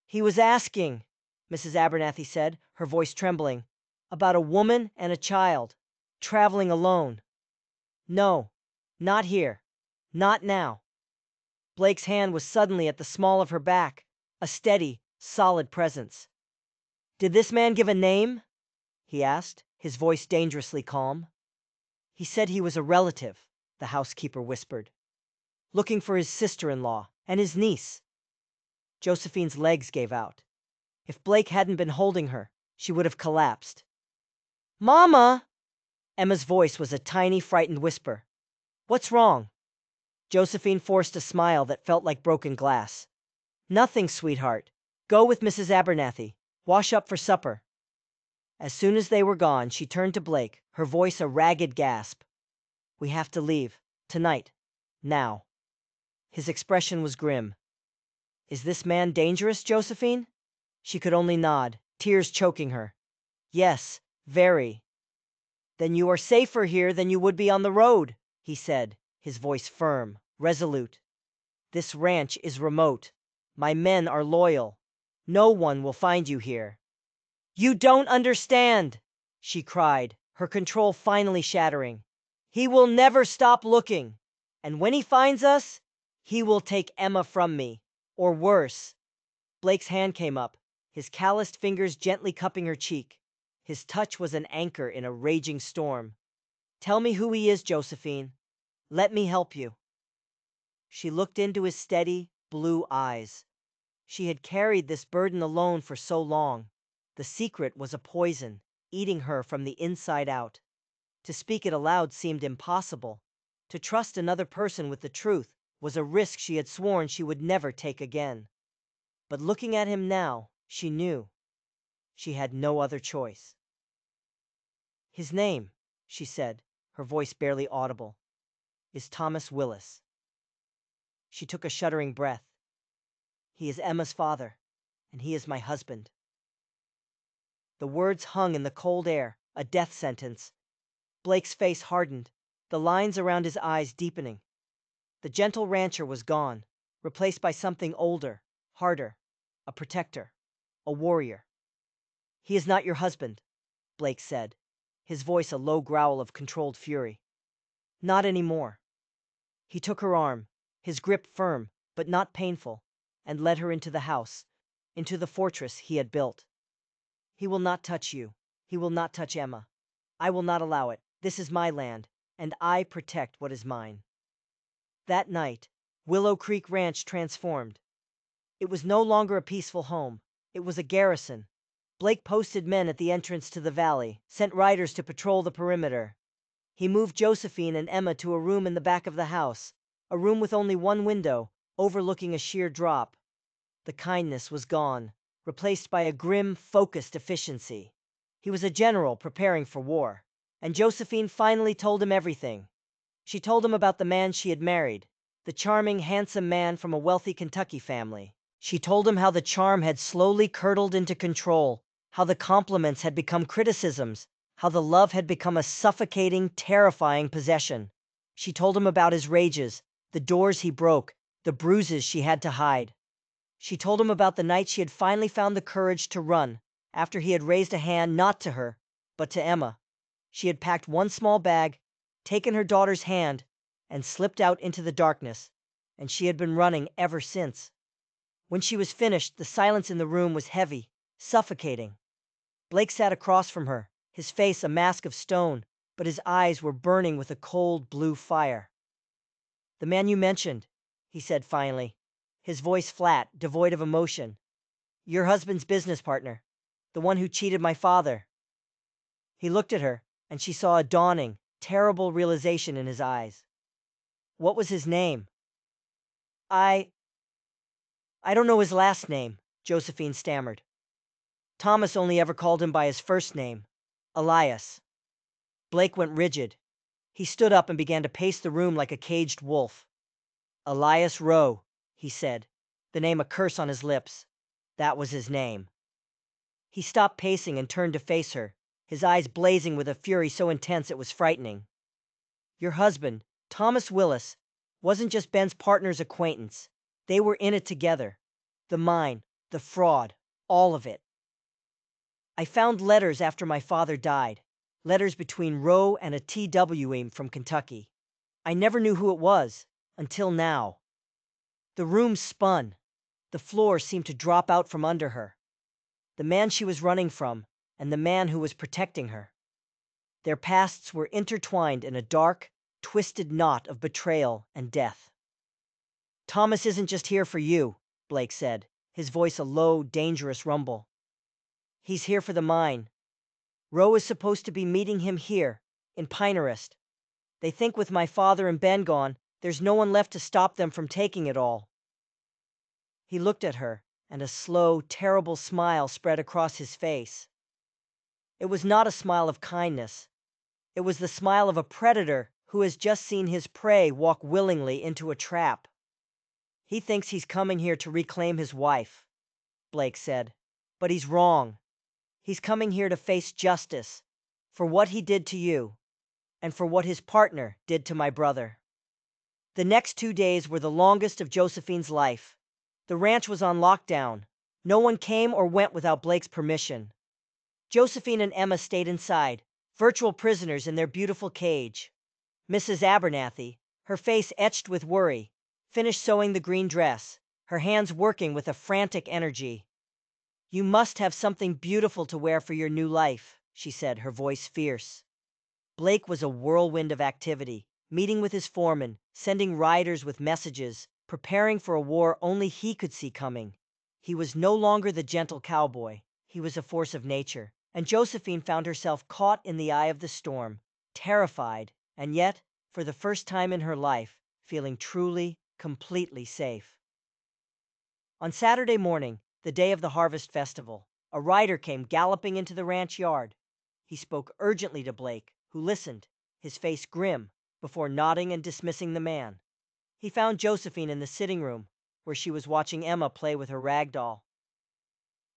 "He was asking," Mrs. Abernathy said, her voice trembling, "about a woman and a child, traveling alone." "No, not here. Not now." Blake's hand was suddenly at the small of her back, a steady, solid presence. "Did this man give a name?" he asked, his voice dangerously calm. "He said he was a relative," the housekeeper whispered. "Looking for his sister-in-law and his niece." Josephine's legs gave out. If Blake hadn't been holding her, she would have collapsed. "Mama!" Emma's voice was a tiny, frightened whisper. "What's wrong?" Josephine forced a smile that felt like broken glass. "Nothing, sweetheart. Go with Mrs. Abernathy. Wash up for supper." As soon as they were gone, she turned to Blake, her voice a ragged gasp. "We have to leave. Tonight. Now." His expression was grim. "Is this man dangerous, Josephine?" She could only nod, tears choking her. "Yes, very." "Then you are safer here than you would be on the road," he said, his voice firm, resolute. "This ranch is remote. My men are loyal. No one will find you here." "You don't understand!" she cried, her control finally shattering. "He will never stop looking. And when he finds us, He will take Emma from me. Or worse. Blake's hand came up, his calloused fingers gently cupping her cheek. His touch was an anchor in a raging storm. Tell me who he is, Josephine. Let me help you. She looked into his steady, blue eyes. She had carried this burden alone for so long. The secret was a poison, eating her from the inside out. To speak it aloud seemed impossible. To trust another person with the truth was a risk she had sworn she would never take again. But looking at him now, she knew. She had no other choice. His name, she said, her voice barely audible, is Thomas Willis. She took a shuddering breath. He is Emma's father, and he is my husband. The words hung in the cold air, a death sentence. Blake's face hardened, the lines around his eyes deepening. The gentle rancher was gone, replaced by something older, harder, a protector, a warrior. He is not your husband, Blake said, his voice a low growl of controlled fury. Not anymore. He took her arm, his grip firm, but not painful, and led her into the house, into the fortress he had built. He will not touch you. He will not touch Emma. I will not allow it. This is my land, and I protect what is mine. That night, Willow Creek Ranch transformed. It was no longer a peaceful home. It was a garrison. Blake posted men at the entrance to the valley, sent riders to patrol the perimeter. He moved Josephine and Emma to a room in the back of the house, a room with only one window, overlooking a sheer drop. The kindness was gone, replaced by a grim, focused efficiency. He was a general preparing for war, and Josephine finally told him everything. She told him about the man she had married, the charming, handsome man from a wealthy Kentucky family. She told him how the charm had slowly curdled into control, how the compliments had become criticisms, how the love had become a suffocating, terrifying possession. She told him about his rages, the doors he broke, the bruises she had to hide. She told him about the night she had finally found the courage to run, after he had raised a hand not to her, but to Emma. She had packed one small bag, taken her daughter's hand, and slipped out into the darkness, and she had been running ever since. When she was finished, the silence in the room was heavy, suffocating. Blake sat across from her, his face a mask of stone, but his eyes were burning with a cold blue fire. "The man you mentioned," he said finally, his voice flat, devoid of emotion. "Your husband's business partner, the one who cheated my father." He looked at her, and she saw a dawning, terrible realization in his eyes. "What was his name?" I don't know his last name," Josephine stammered. "Thomas only ever called him by his first name, Elias." Blake went rigid. He stood up and began to pace the room like a caged wolf. "Elias Rowe," he said, the name a curse on his lips. "That was his name." He stopped pacing and turned to face her, his eyes blazing with a fury so intense it was frightening. "Your husband, Thomas Willis, wasn't just Ben's partner's acquaintance. They were in it together. The mine, the fraud, all of it. I found letters after my father died, letters between Rowe and a TW from Kentucky. I never knew who it was, until now." The room spun. The floor seemed to drop out from under her. The man she was running from, and the man who was protecting her. Their pasts were intertwined in a dark, twisted knot of betrayal and death. "Thomas isn't just here for you," Blake said, his voice a low, dangerous rumble. "He's here for the mine. Rowe is supposed to be meeting him here, in Pinerist. They think with my father and Ben gone, there's no one left to stop them from taking it all." He looked at her, and a slow, terrible smile spread across his face. It was not a smile of kindness. It was the smile of a predator who has just seen his prey walk willingly into a trap. "He thinks he's coming here to reclaim his wife," Blake said. "But he's wrong. He's coming here to face justice, for what he did to you, and for what his partner did to my brother." The next 2 days were the longest of Josephine's life. The ranch was on lockdown. No one came or went without Blake's permission. Josephine and Emma stayed inside, virtual prisoners in their beautiful cage. Mrs. Abernathy, her face etched with worry, finished sewing the green dress, her hands working with a frantic energy. "You must have something beautiful to wear for your new life," she said, her voice fierce. Blake was a whirlwind of activity, meeting with his foreman, sending riders with messages, preparing for a war only he could see coming. He was no longer the gentle cowboy, he was a force of nature, and Josephine found herself caught in the eye of the storm, terrified, and yet, for the first time in her life, feeling truly, completely safe. On Saturday morning, the day of the harvest festival, a rider came galloping into the ranch yard. He spoke urgently to Blake, who listened, his face grim, before nodding and dismissing the man. He found Josephine in the sitting room, where she was watching Emma play with her rag doll.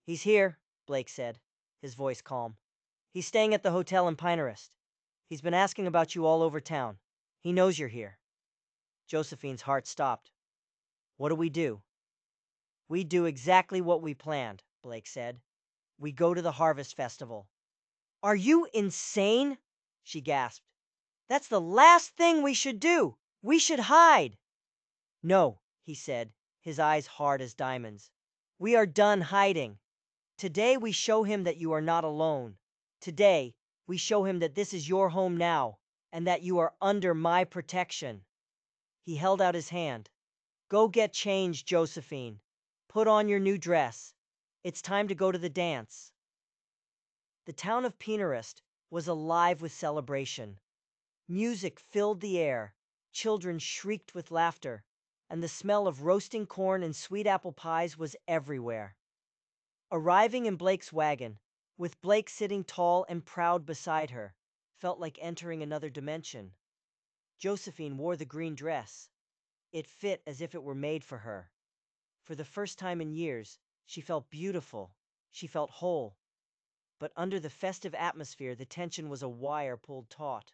"He's here," Blake said, his voice calm. "He's staying at the hotel in Pinehurst. He's been asking about you all over town. He knows you're here." Josephine's heart stopped. "What do we do?" "We do exactly what we planned," Blake said. "We go to the harvest festival." "Are you insane?" she gasped. "That's the last thing we should do. We should hide." "No," he said, his eyes hard as diamonds. "We are done hiding. Today we show him that you are not alone. Today we show him that this is your home now, and that you are under my protection." He held out his hand. "Go get changed, Josephine. Put on your new dress. It's time to go to the dance." The town of Pinehurst was alive with celebration. Music filled the air, children shrieked with laughter, and the smell of roasting corn and sweet apple pies was everywhere. Arriving in Blake's wagon, with Blake sitting tall and proud beside her, felt like entering another dimension. Josephine wore the green dress. It fit as if it were made for her. For the first time in years, she felt beautiful, she felt whole. But under the festive atmosphere, the tension was a wire pulled taut.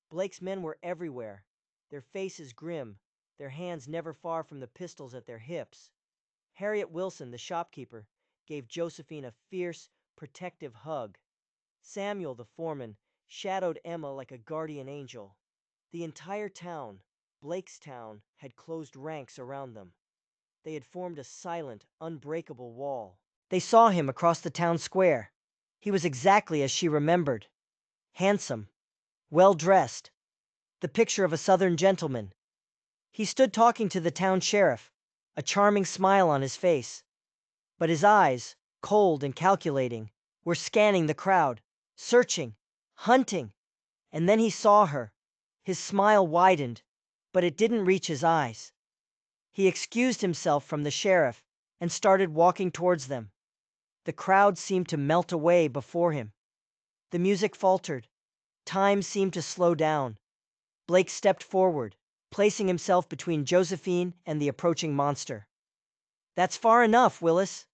Blake's men were everywhere, their faces grim, their hands never far from the pistols at their hips. Harriet Wilson, the shopkeeper, gave Josephine a fierce, protective hug. Samuel, the foreman, shadowed Emma like a guardian angel. The entire town, Blake's town, had closed ranks around them. They had formed a silent, unbreakable wall. They saw him across the town square. He was exactly as she remembered. Handsome, well-dressed, the picture of a Southern gentleman. He stood talking to the town sheriff, a charming smile on his face. But his eyes, cold and calculating, were scanning the crowd, searching, hunting. And then he saw her. His smile widened, but it didn't reach his eyes. He excused himself from the sheriff and started walking towards them. The crowd seemed to melt away before him. The music faltered. Time seemed to slow down. Blake stepped forward, placing himself between Josephine and the approaching monster. "That's far enough, Willis."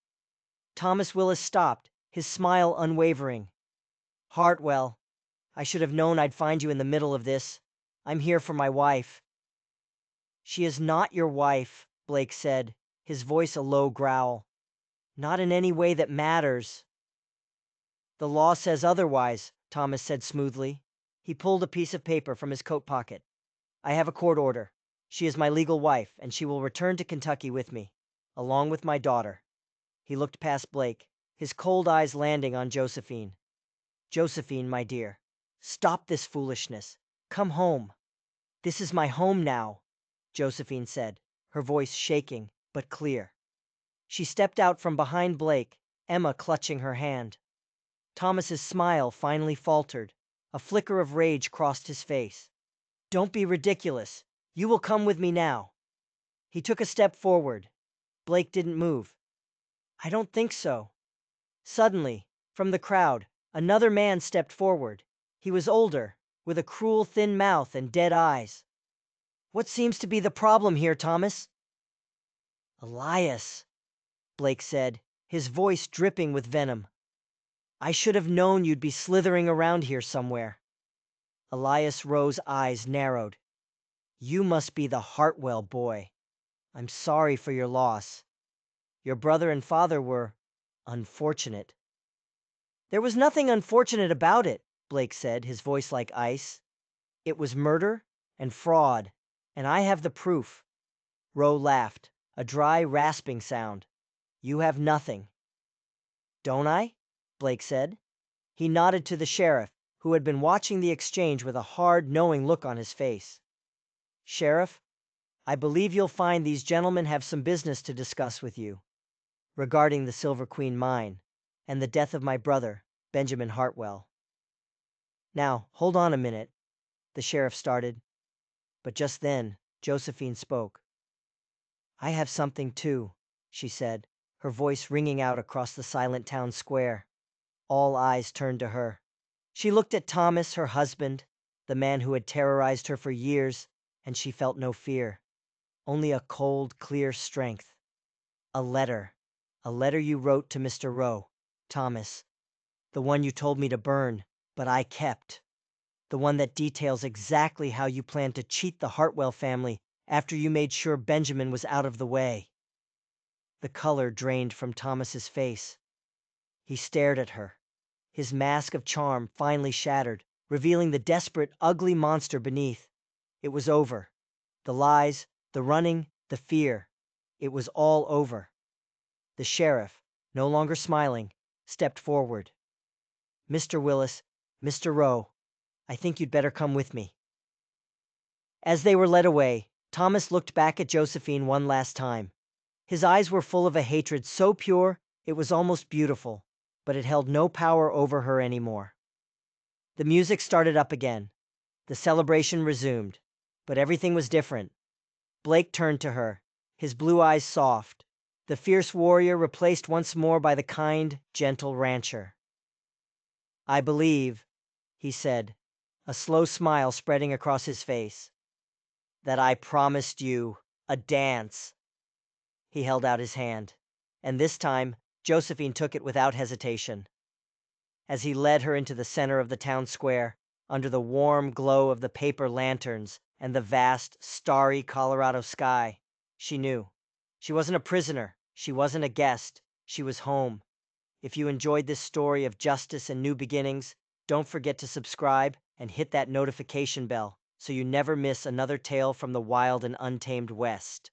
Thomas Willis stopped, his smile unwavering. "Hartwell, I should have known I'd find you in the middle of this. I'm here for my wife." "She is not your wife," Blake said, his voice a low growl. "Not in any way that matters." "The law says otherwise," Thomas said smoothly. He pulled a piece of paper from his coat pocket. "I have a court order. She is my legal wife, and she will return to Kentucky with me, along with my daughter." He looked past Blake, his cold eyes landing on Josephine. "Josephine, my dear, stop this foolishness. Come home." "This is my home now," Josephine said, her voice shaking, but clear. She stepped out from behind Blake, Emma clutching her hand. Thomas's smile finally faltered. A flicker of rage crossed his face. "Don't be ridiculous. You will come with me now." He took a step forward. Blake didn't move. "I don't think so." Suddenly, from the crowd, another man stepped forward. He was older, with a cruel thin mouth and dead eyes. "What seems to be the problem here, Thomas?" "Elias," Blake said, his voice dripping with venom. "I should have known you'd be slithering around here somewhere." Elias Rowe's eyes narrowed. "You must be the Hartwell boy. I'm sorry for your loss. Your brother and father were unfortunate." "There was nothing unfortunate about it," Blake said, his voice like ice. "It was murder and fraud, and I have the proof. Rowe laughed, a dry, rasping sound. You have nothing. Don't I? Blake said. He nodded to the sheriff, who had been watching the exchange with a hard, knowing look on his face. Sheriff, I believe you'll find these gentlemen have some business to discuss with you, regarding the Silver Queen mine, and the death of my brother, Benjamin Hartwell. Now, hold on a minute, the sheriff started, but just then, Josephine spoke. I have something too, she said, her voice ringing out across the silent town square. All eyes turned to her. She looked at Thomas, her husband, the man who had terrorized her for years, and she felt no fear, only a cold, clear strength. A letter you wrote to Mr. Rowe, Thomas, the one you told me to burn, but I kept. The one that details exactly how you planned to cheat the Hartwell family after you made sure Benjamin was out of the way. The color drained from Thomas's face. He stared at her, his mask of charm finally shattered, revealing the desperate, ugly monster beneath. It was over. The lies, the running, the fear. It was all over. The sheriff, no longer smiling, stepped forward. Mr. Willis, Mr. Rowe, I think you'd better come with me. As they were led away, Thomas looked back at Josephine one last time. His eyes were full of a hatred so pure it was almost beautiful, but it held no power over her anymore. The music started up again. The celebration resumed, but everything was different. Blake turned to her, his blue eyes soft, the fierce warrior replaced once more by the kind, gentle rancher. I believe, he said, a slow smile spreading across his face, that I promised you a dance. He held out his hand, and this time Josephine took it without hesitation. As he led her into the center of the town square, under the warm glow of the paper lanterns and the vast, starry Colorado sky, she knew. She wasn't a prisoner, she wasn't a guest, she was home. If you enjoyed this story of justice and new beginnings, don't forget to subscribe and hit that notification bell so you never miss another tale from the wild and untamed West.